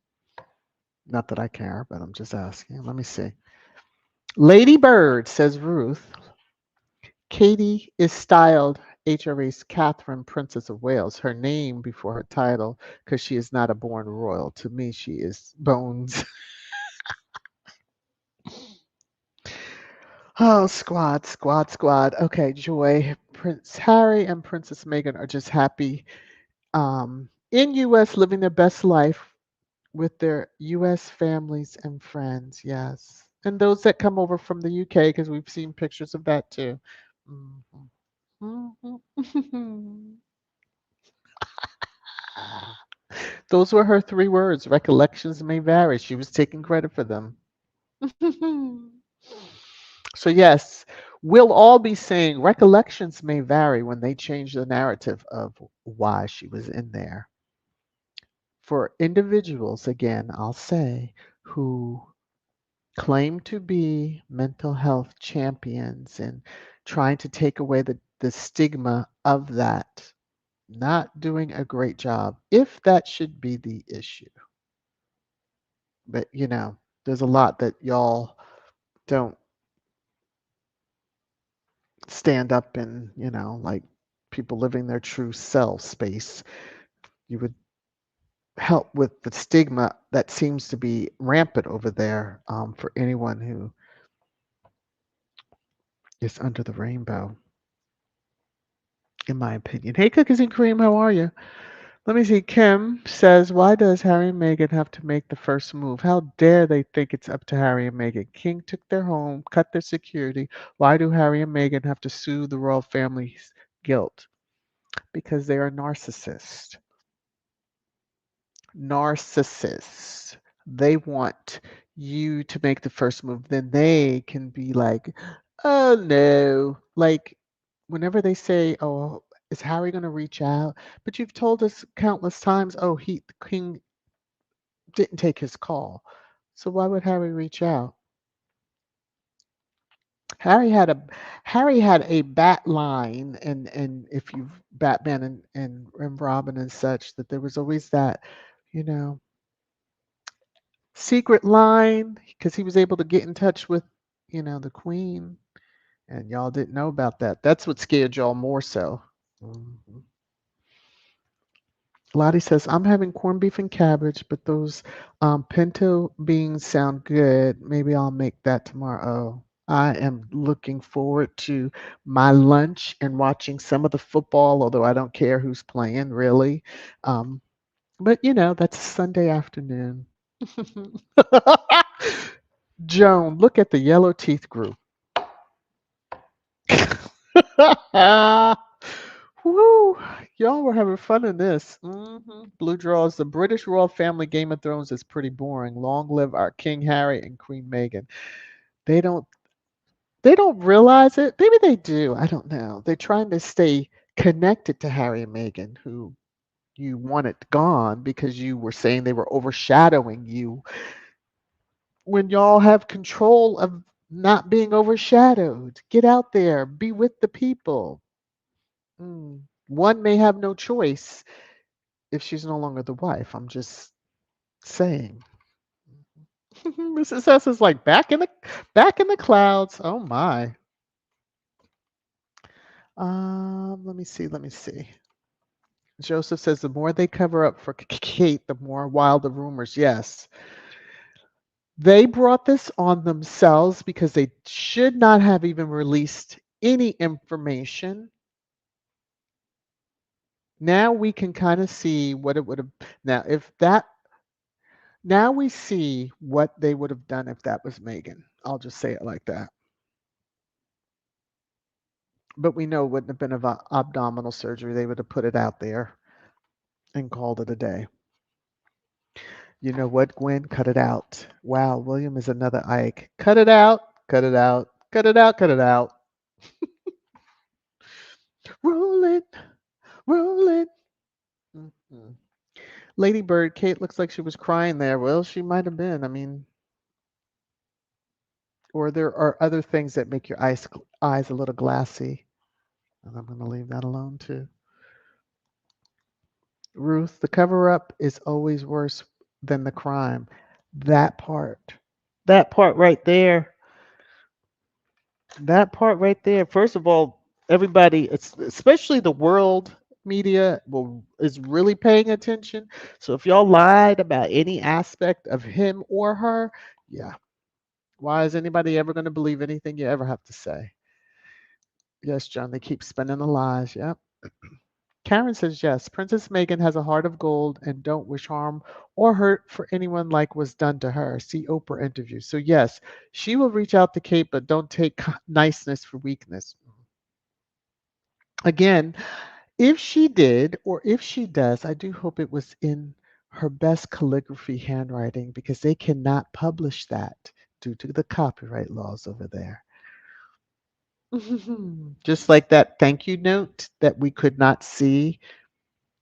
Not that I care, but I'm just asking. Let me see. Lady Bird, says Ruth. Katie is styled HRA's Catherine, Princess of Wales, her name before her title, because she is not a born royal. To me, she is Bones. Oh, squad. Okay, Joy. Prince Harry and Princess Meghan are just happy in US living their best life with their US families and friends. Yes. And those that come over from the UK, because we've seen pictures of that too. Mhm. Those were her 3 words. Recollections may vary. She was taking credit for them. So, yes, we'll all be saying recollections may vary when they change the narrative of why she was in there. For individuals, again, I'll say, who claim to be mental health champions and trying to take away the stigma of that, not doing a great job, if that should be the issue. But, there's a lot that y'all don't stand up in, like people living their true self space. You would help with the stigma that seems to be rampant over there for anyone who is under the rainbow, in my opinion. Hey, Cookies and Cream, how are you? Let me see. Kim says, why does Harry and Meghan have to make the first move? How dare they think it's up to Harry and Meghan? King took their home, cut their security. Why do Harry and Meghan have to sue the royal family's guilt? Because they are narcissists. Narcissists. They want you to make the first move. Then they can be like, oh no. Like, whenever they say, oh, is Harry going to reach out? But you've told us countless times, oh, the king didn't take his call. So why would Harry reach out? Harry had a Harry had a bat line, and if you Batman and Robin and such, that there was always that, you know, secret line because he was able to get in touch with, the queen, and y'all didn't know about that. That's what scared y'all more so. Mhm. Lottie says, I'm having corned beef and cabbage, but those pinto beans sound good. Maybe I'll make that tomorrow. Oh, I am looking forward to my lunch and watching some of the football, although I don't care who's playing, really. Um, but, that's a Sunday afternoon. Joan, look at the yellow teeth group. Woo! Y'all were having fun in this. Blue draws. The British royal family Game of Thrones is pretty boring. Long live our King Harry and Queen Meghan. They don't. They don't realize it. Maybe they do. I don't know. They're trying to stay connected to Harry and Meghan, who you wanted gone because you were saying they were overshadowing you. When y'all have control of not being overshadowed, get out there, be with the people. One may have no choice if she's no longer the wife. I'm just saying. Mrs. S is like back in the clouds. Oh my. Let me see. Let me see. Joseph says the more they cover up for Kate, the more wild the rumors. Yes. They brought this on themselves because they should not have even released any information. Now we can kind of see what it would have. Now, if that Now we see what they would have done if that was Meghan. I'll just say it like that. But we know it wouldn't have been of abdominal surgery. They would have put it out there and called it a day. You know what, Gwen? Cut it out. Wow, William is another Ike. Cut it out. Cut it out. Cut it out. Cut it out. Roll it. Roll it. Mhm. Lady Bird, Kate looks like she was crying there. Well, she might have been. I mean, or there are other things that make your eyes a little glassy. And I'm going to leave that alone too. Ruth, the cover up is always worse than the crime. That part. That part right there. That part right there. First of all, everybody, especially the world media, is really paying attention. So if y'all lied about any aspect of him or her, yeah. Why is anybody ever going to believe anything you ever have to say? Yes, John, they keep spinning the lies. Yep. Karen says yes. Princess Meghan has a heart of gold and don't wish harm or hurt for anyone like was done to her. See Oprah interview. So yes, she will reach out to Kate, but don't take niceness for weakness. Again, if she did or if she does, I do hope it was in her best calligraphy handwriting because they cannot publish that due to the copyright laws over there. Just like that thank you note that we could not see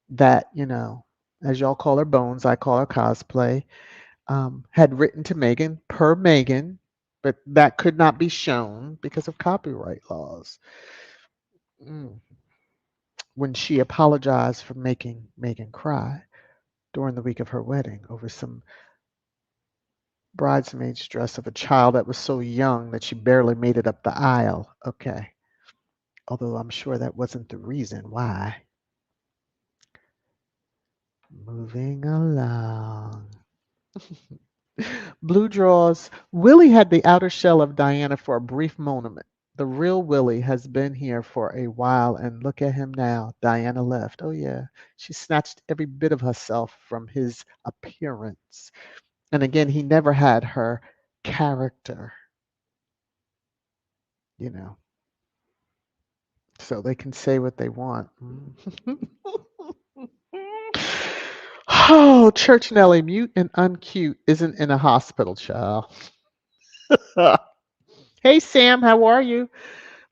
that, as y'all call her Bones, I call her Cosplay, had written to Meghan per Meghan, but that could not be shown because of copyright laws. Mm. When she apologized for making Meghan cry during the week of her wedding over some bridesmaid's dress of a child that was so young that she barely made it up the aisle. Okay. Although I'm sure that wasn't the reason why. Moving along. Blue draws. Willie had the outer shell of Diana for a brief moment. The real Willie has been here for a while, and look at him now. Diana left. Oh, yeah. She snatched every bit of herself from his appearance. And again, he never had her character, you know, so they can say what they want. Oh, Church Nelly, mute and uncute isn't in a hospital, child. Hey, Sam, how are you?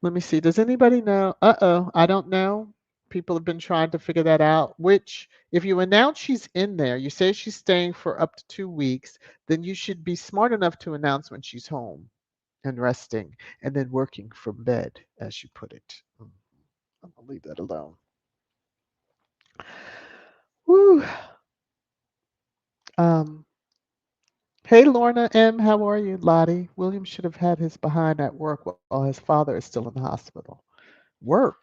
Let me see. Does anybody know? Uh-oh, I don't know. People have been trying to figure that out. Which, if you announce she's in there, you say she's staying for up to 2 weeks, then you should be smart enough to announce when she's home and resting and then working from bed, as you put it. I'm gonna leave that alone. Woo. Um, hey, Lorna M., how are you? Lottie, William should have had his behind at work while his father is still in the hospital. Work?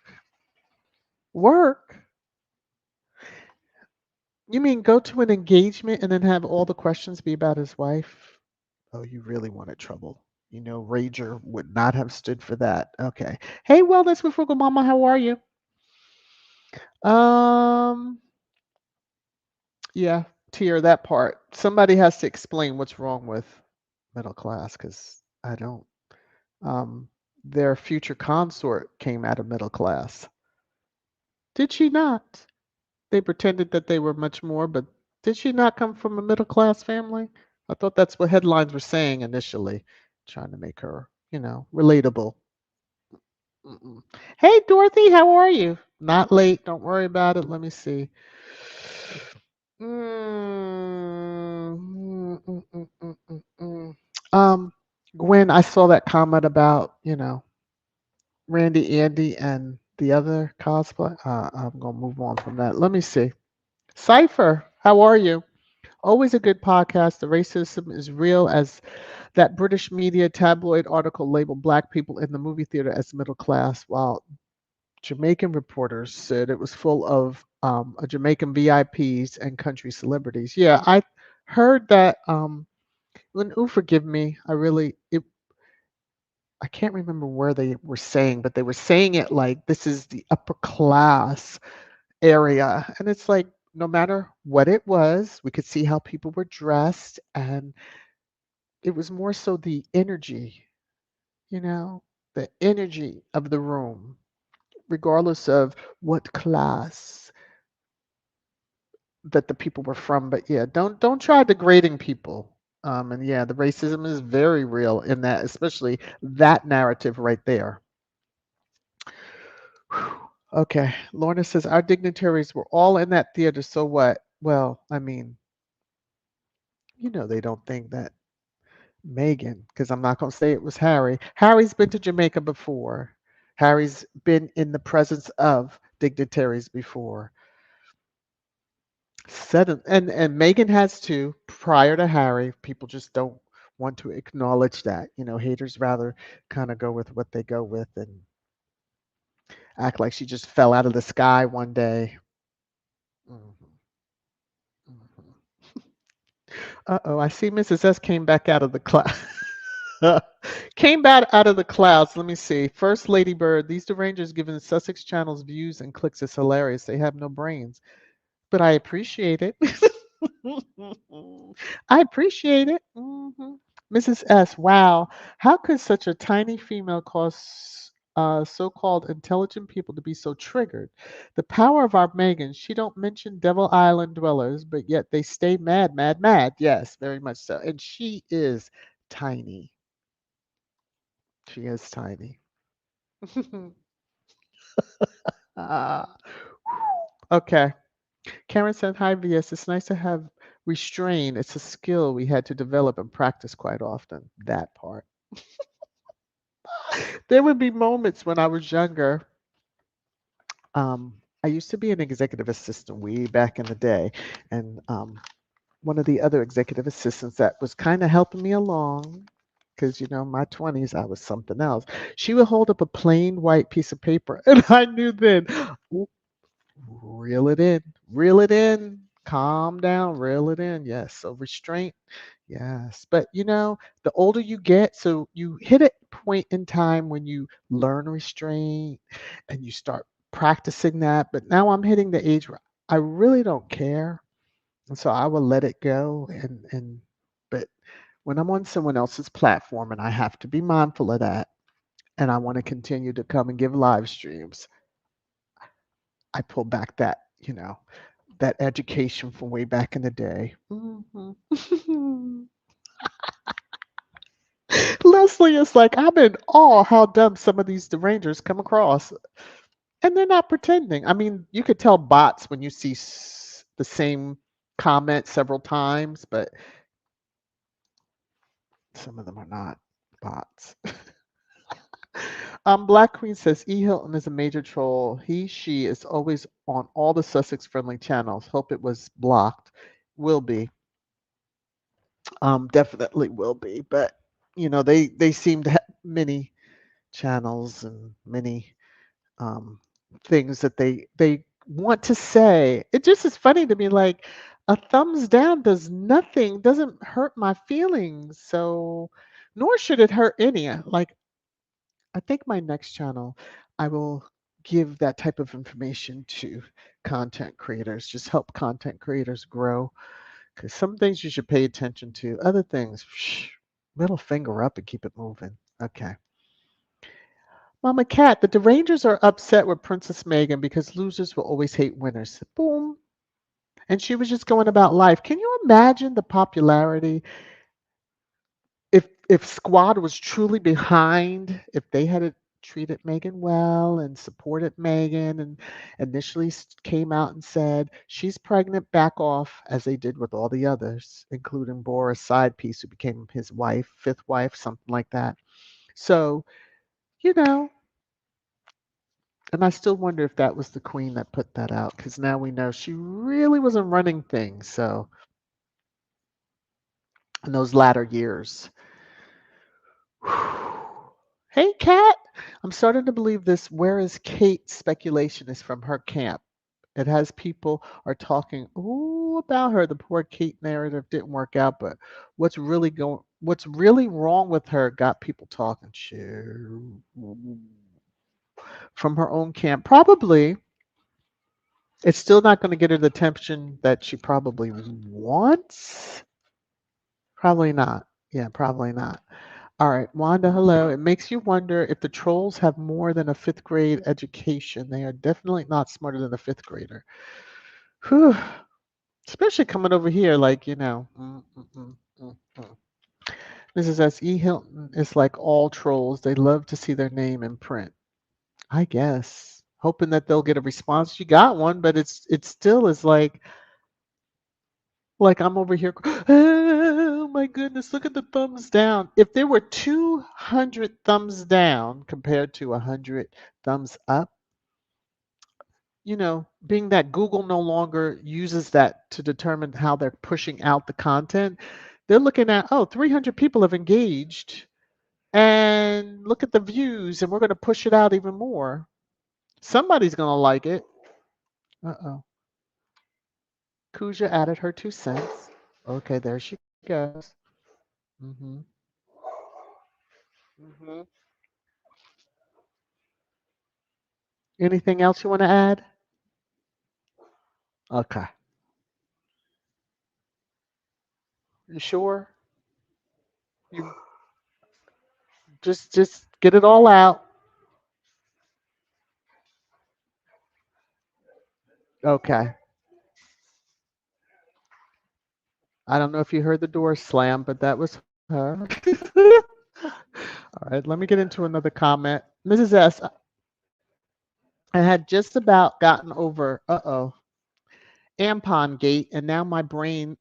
Work? You mean go to an engagement and then have all the questions be about his wife? Oh, you really wanted trouble. You know, Rager would not have stood for that. Okay. Hey, Wellness with Frugal Mama, how are you? Um, yeah, Tier, that part. Somebody has to explain what's wrong with middle class because I don't. Um, their future consort came out of middle class. Did she not? They pretended that they were much more, but did she not come from a middle class family? I thought that's what headlines were saying initially, trying to make her, relatable. Mm-mm. Hey, Dorothy, how are you? Not late. Don't worry about it. Let me see. Mm, mm, mm, mm, mm, mm. Um, Gwen, I saw that comment about, Randy, Andy, and the other cosplay. I'm gonna move on from that. Let me see. Cipher, how are you? Always a good podcast. The racism is real as that British media tabloid article labeled black people in the movie theater as middle class, while Jamaican reporters said it was full of Jamaican VIPs and country celebrities. Yeah, I heard that. And forgive me, I can't remember where they were saying, but they were saying it like this is the upper class area, and it's like no matter what it was, we could see how people were dressed, and it was more so the energy, you know, the energy of the room, regardless of what class that the people were from. But yeah, don't try degrading people. And yeah, the racism is very real in that, especially that narrative right there. Whew. Okay, Lorna says our dignitaries were all in that theater. So what? Well, I mean, they don't think that Meghan, because I'm not going to say it was Harry. Harry's been to Jamaica before. Harry's been in the presence of dignitaries before. And Meghan has too. Prior to Harry, people just don't want to acknowledge that. Haters rather kind of go with what they go with and act like she just fell out of the sky one day. Mhm, mhm. Uh-oh, I see Mrs. S came back out of the cloud. Came back out of the clouds. Let me see. First Lady Bird. These derangers giving Sussex channels views and clicks is hilarious. They have no brains, but I appreciate it. I appreciate it. Mrs. S. Wow. How could such a tiny female cause so-called intelligent people to be so triggered? The power of our Megan. She don't mention Devil Island dwellers, but yet they stay mad, mad, mad. Yes, very much so. And she is tiny. She is tiny. Ah, okay. Karen said, hi, VS. It's nice to have restraint. It's a skill we had to develop and practice quite often. That part. There would be moments when I was younger. I used to be an executive assistant way back in the day. And one of the other executive assistants that was kind of helping me along, because, my 20s, I was something else. She would hold up a plain white piece of paper. And I knew then, reel it in, calm down, reel it in. Yes. So restraint, Yes. But the older you get, so you hit a point in time when you learn restraint and you start practicing that. But now I'm hitting the age where I really don't care. And so I will let it go. But when I'm on someone else's platform and I have to be mindful of that and I want to continue to come and give live streams, I pull back that education from way back in the day. Leslie is like, I'm in awe how dumb some of these derangers come across. And they're not pretending. I mean, you could tell bots when you see the same comment several times, but some of them are not bots. Black Queen says E. Hilton is a major troll. She is always on all the Sussex friendly channels. Hope it was blocked. Will be. Definitely will be. But they seem to have many channels and many um, things that they want to say. It just is funny to me. Like a thumbs down does nothing, doesn't hurt my feelings. So, nor should it hurt any. Like I think my next channel, I will give that type of information to content creators. Just help content creators grow. Because some things you should pay attention to. Other things, middle finger up and keep it moving. Okay. Mama Cat, the Derangers are upset with Princess Meghan because losers will always hate winners. Boom. And she was just going about life. Can you imagine the popularity if Squad was truly behind, if they had treated Meghan well and supported Meghan and initially came out and said, she's pregnant, back off, as they did with all the others, including Boris side piece, who became his wife, fifth wife, something like that. So, you know, and I still wonder if that was the queen that put that out, because now we know she really wasn't running things. So in those latter years. Hey, Kat. I'm starting to believe this where is Kate speculation is from her camp. It has people are talking about her. The poor Kate narrative didn't work out, but what's really wrong with her got people talking shit from her own camp. Probably it's still not going to get her the attention that she probably wants. Probably not. Yeah, probably not. All right, Wanda, hello. It makes you wonder if the trolls have more than a fifth grade education. They are definitely not smarter than a fifth grader. Whew. Especially coming over here, like, Mrs. S.E. Hilton is like all trolls. They love to see their name in print. I guess. Hoping that they'll get a response. You got one, but it still is like I'm over here. Oh my goodness, look at the thumbs down. If there were 200 thumbs down compared to 100 thumbs up, being that Google no longer uses that to determine how they're pushing out the content, they're looking at, oh, 300 people have engaged and look at the views, and we're going to push it out even more. Somebody's going to like it. Uh-oh. Kuja added her 2 cents. Okay, there she goes. Mm-hmm. Mm-hmm. Anything else you want to add? Okay. You sure? You just get it all out. Okay. I don't know if you heard the door slam, but that was her. All right, let me get into another comment. Mrs. S, I had just about gotten over, Ampon Gate, and now my brain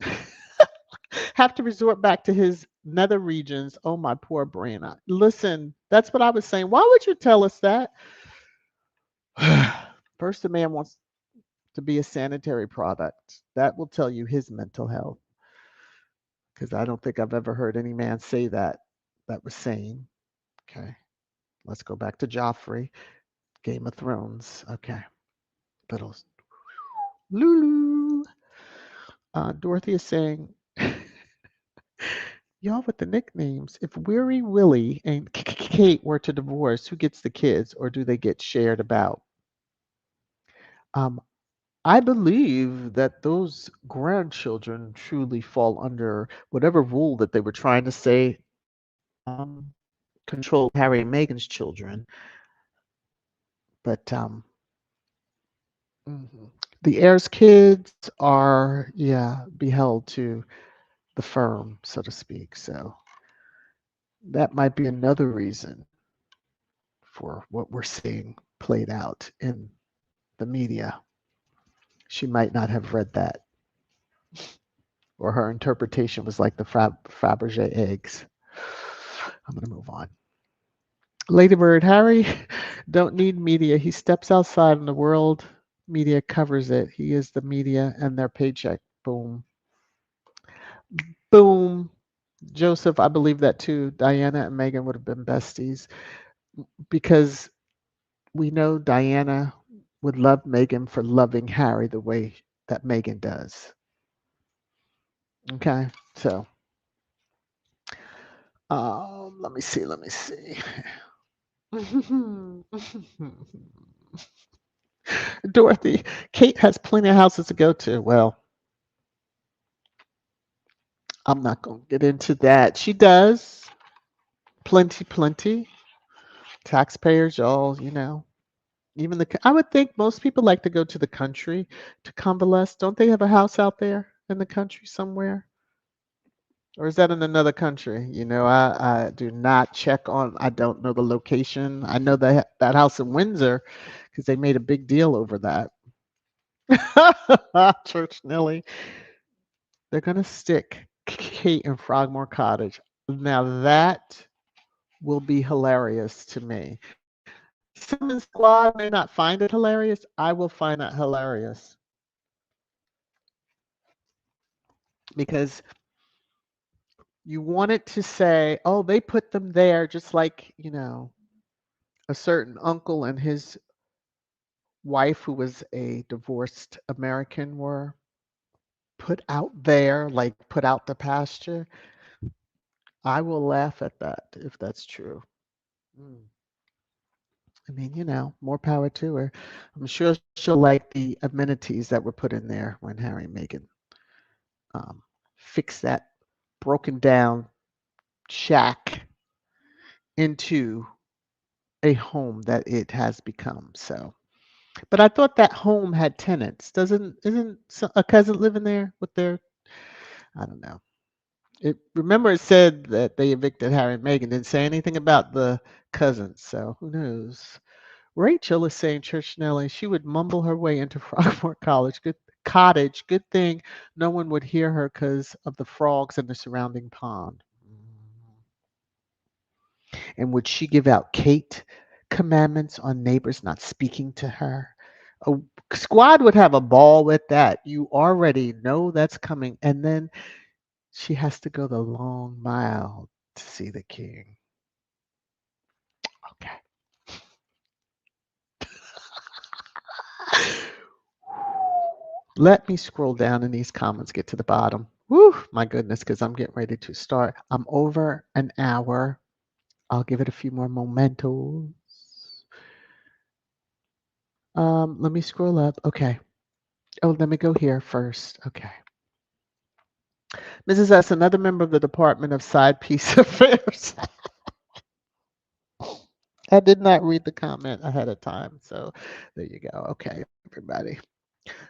have to resort back to his nether regions. Oh, my poor brain. Listen, that's what I was saying. Why would you tell us that? First, the man wants to be a sanitary product. That will tell you his mental health, because I don't think I've ever heard any man say that was sane. Okay, let's go back to Joffrey, Game of Thrones. Okay, little Lulu. Dorothy is saying Y'all with the nicknames. If Weary Willie and Kate were to divorce, who gets the kids, or do they get shared about? Um, I believe that those grandchildren truly fall under whatever rule that they were trying to say controlled Harry and Meghan's children. But mhm. The heirs' kids are, yeah, beheld to the firm, so to speak. So that might be another reason for what we're seeing played out in the media. She might not have read that, or her interpretation was like the Fabergé eggs. I'm going to move on. Ladybird Harry don't need media. He steps outside in the world. Media covers it. He is the media and their paycheck. Boom. Boom. Joseph, I believe that too. Diana and Meghan would have been besties because we know Diana would love Meghan for loving Harry the way that Meghan does. Okay, so let me see. Let me see. Dorothy, Kate has plenty of houses to go to. Well, I'm not going to get into that. She does plenty, plenty. Taxpayers, y'all, even I would think most people like to go to the country to convalesce. Don't they have a house out there in the country somewhere? Or is that in another country? I do not check on, I don't know the location. I know that house in Windsor because they made a big deal over that. Church Nelly. They're going to stick Kate in Frogmore Cottage. Now that will be hilarious to me. Some squad may not find it hilarious. I will find that hilarious because you wanted to say, oh, they put them there just like, a certain uncle and his wife, who was a divorced American, were put out there, like put out the pasture. I will laugh at that if that's true. Mm. I mean, more power to her. I'm sure she'll like the amenities that were put in there when Harry and Meghan fixed that broken down shack into a home that it has become. So, but I thought that home had tenants. Doesn't isn't a cousin living there with their? I don't know. Remember it said that they evicted Harry and Meghan. Didn't say anything about the cousins. So who knows? Rachel is saying Church Nelly. She would mumble her way into Frogmore College. Good cottage. Good thing no one would hear her because of the frogs in the surrounding pond. And would she give out Kate commandments on neighbors not speaking to her? A squad would have a ball with that. You already know that's coming. And then she has to go the long mile to see the king. Okay. Let me scroll down in these comments, get to the bottom. Woo, my goodness, because I'm getting ready to start. I'm over an hour. I'll give it a few more mementos. Let me scroll up. Okay. Oh, let me go here first. Okay. Mrs. S., another member of the Department of Side Piece Affairs. I did not read the comment ahead of time. So there you go. Okay, everybody.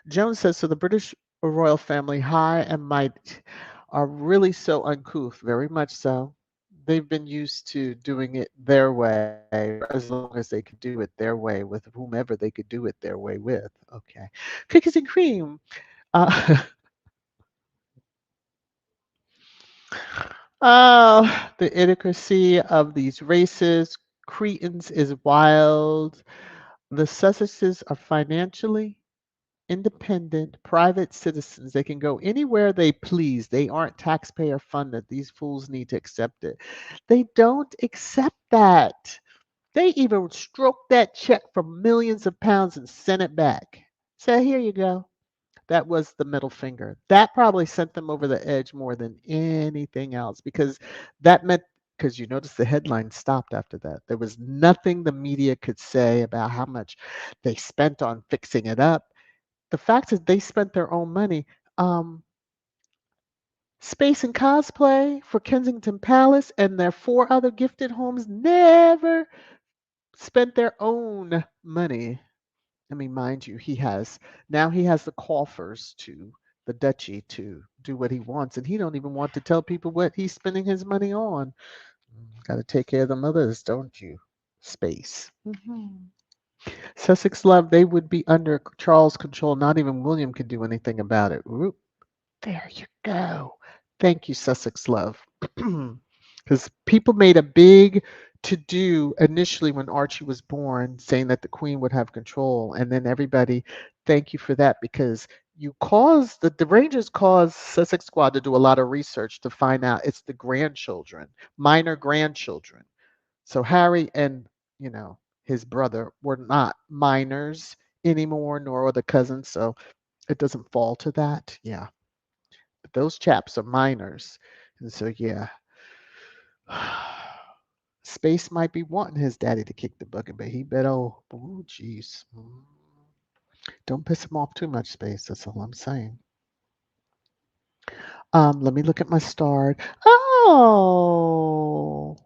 Jones says, so the British royal family, high and mighty, are really so uncouth, very much so. They've been used to doing it their way for as long as they could do it their way with whomever they could do it their way with. Okay. Cookies and cream. Uh, oh, the idiocy of these races. Cretans is wild. The Sussexes are financially independent, private citizens. They can go anywhere they please. They aren't taxpayer funded. These fools need to accept it. They don't accept that. They even stroke that check for millions of pounds and send it back. So here you go. That was the middle finger. That probably sent them over the edge more than anything else because that meant because you notice the headline stopped after that. There was nothing the media could say about how much they spent on fixing it up. The fact is they spent their own money. Um, Space and Cosplay for Kensington Palace and their four other gifted homes never spent their own money. I mean, mind you, he has the coffers to the duchy to do what he wants, and he don't even want to tell people what he's spending his money on. Got to take care of the mothers, don't you? Space. Sussex love, they would be under Charles' control. Not even William could do anything about it. Oop, there you go. Thank you, Sussex love. Because people made a big to do initially when Archie was born, saying that the Queen would have control. And then everybody, thank you for that, because you caused the Rangers caused Sussex Squad to do a lot of research to find out it's the grandchildren, minor grandchildren. So Harry and, you know, his brother were not minors anymore, nor were the cousins. So it doesn't fall to that. Yeah. But those chaps are minors. And so, yeah. Space might be wanting his daddy to kick the bucket, but he better, oh, jeez. Don't piss him off too much, Space. That's all I'm saying. Let me look at my star. Oh,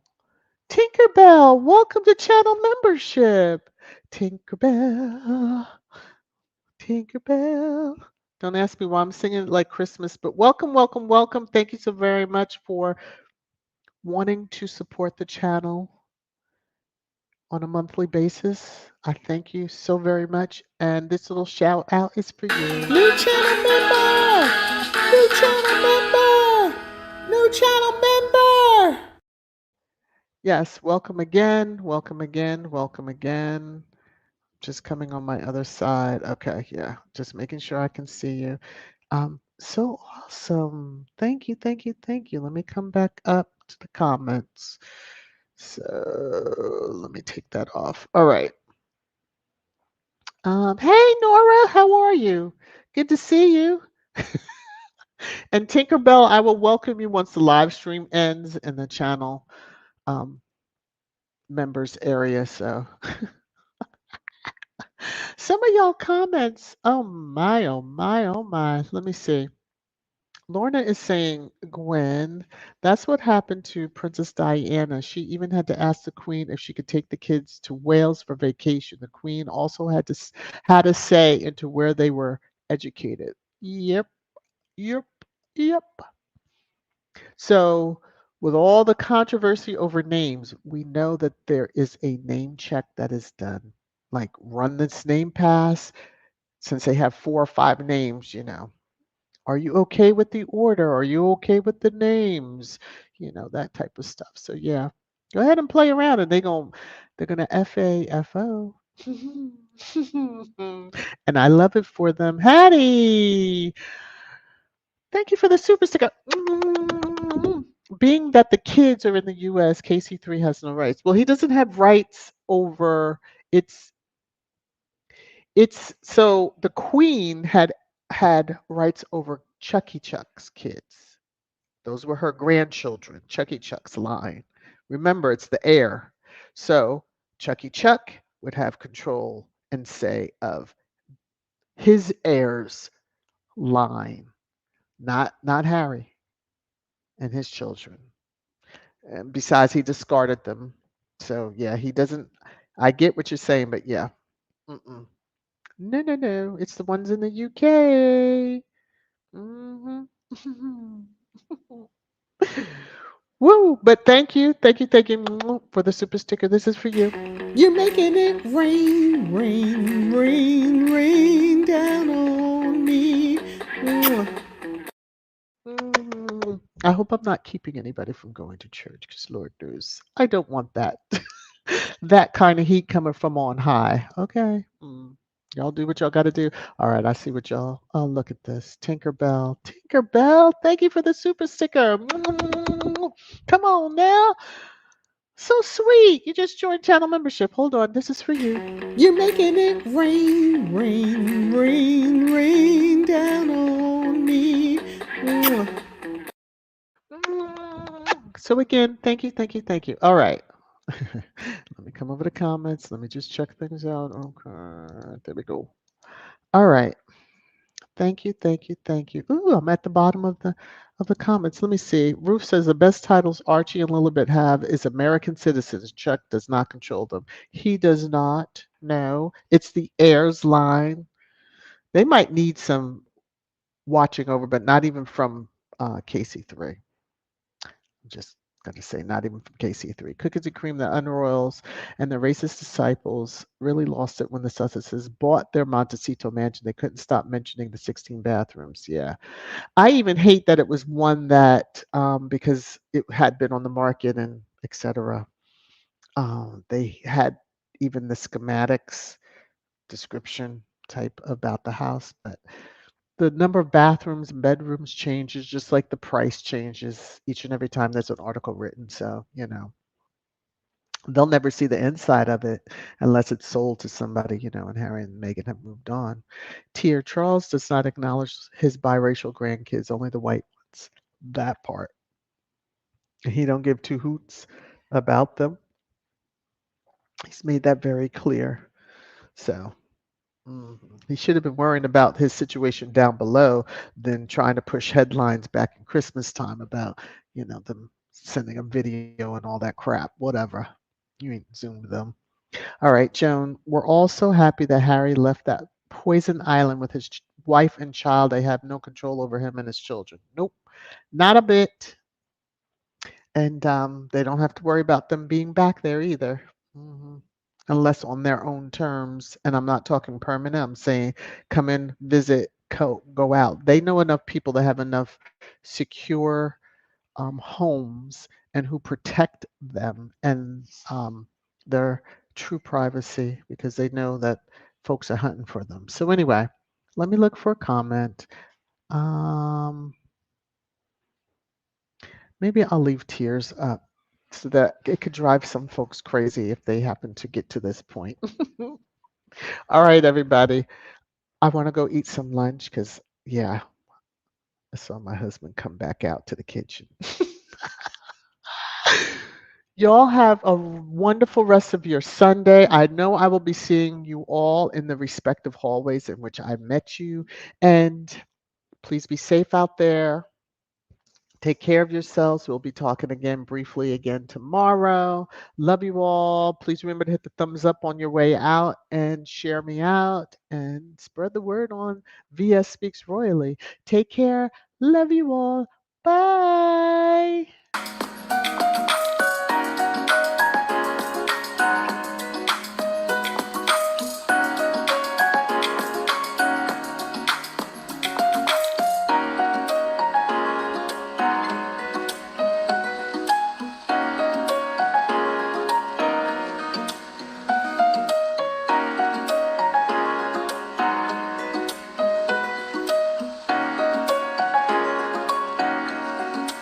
Tinkerbell, welcome to channel membership. Tinkerbell, Tinkerbell. Don't ask me why I'm singing it like Christmas, but welcome, welcome, welcome. Thank you so very much for wanting to support the channel on a monthly basis. I thank you so very much. And this little shout out is for you. New channel member! New channel member! New channel member! Yes, welcome again, welcome again, welcome again. Just coming on my other side. Okay, yeah, just making sure I can see you. So awesome. Thank you, thank you, thank you. Let me come back up to the comments. So let me take that off. All right. Hey Nora, how are you? Good to see you. And Tinkerbell, I will welcome you once the live stream ends in the channel um, members area. So some of y'all comments. Oh my, oh my, oh my. Let me see. Lorna is saying, Gwen, that's what happened to Princess Diana. She even had to ask the Queen if she could take the kids to Wales for vacation. The Queen also had a say into where they were educated. Yep, yep, yep. So, with all the controversy over names, we know that there is a name check that is done. Like run this name pass, since they have 4 or 5 names, you know. Are you okay with the order? Are you okay with the names? You know, that type of stuff. So yeah, go ahead and play around and they're gonna FAFO. And I love it for them. Hattie, thank you for the super sticker. Being that the kids are in the US, KC3 has no rights. Well, he doesn't have rights over it's so the Queen had rights over Chucky Chuck's kids. Those were her grandchildren, Chucky Chuck's line. Remember, it's the heir. So Chucky Chuck would have control and say of his heirs line, not Harry and his children. And besides, he discarded them. So yeah, he doesn't. I get what you're saying, but yeah, mm-mm. No, no, no. It's the ones in the UK. Hmm. Woo! But thank you for the super sticker. This is for you. You're making it rain, rain, rain, rain down on me. I hope I'm not keeping anybody from going to church, because Lord knows I don't want that that kind of heat coming from on high. Okay. Y'all do what y'all got to do. All right, I see what y'all. Oh, look at this. Tinkerbell. Tinkerbell, thank you for the super sticker. Come on now. So sweet. You just joined channel membership. Hold on. This is for you. You're making it rain, rain, rain, rain down on me. Mwah. So again, thank you, thank you, thank you. All right. Let me come over to comments. Let me just check things out. Okay. There we go. All right. Thank you, thank you, thank you. Ooh, I'm at the bottom of the comments. Let me see. Ruth says the best titles Archie and Lilibet have is American citizens. Chuck does not control them. He does not. No, it's the heirs line. They might need some watching over, but not even from KC3. I'm just gonna say not even from KC3. Cookies and Cream, the Unroyals, and the Racist Disciples really lost it when the Sussexes bought their Montecito mansion. They couldn't stop mentioning the 16 bathrooms. Yeah. I even hate that it was one that because it had been on the market and etc. They had even the schematics description type about the house, but the number of bathrooms and bedrooms changes just like the price changes each and every time there's an article written. So, they'll never see the inside of it unless it's sold to somebody, and Harry and Meghan have moved on. Tier Charles does not acknowledge his biracial grandkids, only the white ones. That part. He don't give two hoots about them. He's made that very clear. So he should have been worrying about his situation down below than trying to push headlines back in Christmas time about, them sending a video and all that crap. Whatever. You ain't zoomed them. All right, Joan. We're all so happy that Harry left that poison island with his wife and child. They have no control over him and his children. Nope, not a bit. And they don't have to worry about them being back there either. Unless on their own terms. And I'm not talking permanent. I'm saying come in, visit, go out. They know enough people that have enough secure homes and who protect them and their true privacy because they know that folks are hunting for them. So anyway, let me look for a comment. Um, Maybe I'll leave tears up so that it could drive some folks crazy if they happen to get to this point. All right, everybody. I want to go eat some lunch because, yeah, I saw my husband come back out to the kitchen. Y'all have a wonderful rest of your Sunday. I know I will be seeing you all in the respective hallways in which I met you. And please be safe out there. Take care of yourselves. We'll be talking again briefly again tomorrow. Love you all. Please remember to hit the thumbs up on your way out and share me out and spread the word on VS Speaks Royally. Take care. Love you all. Bye.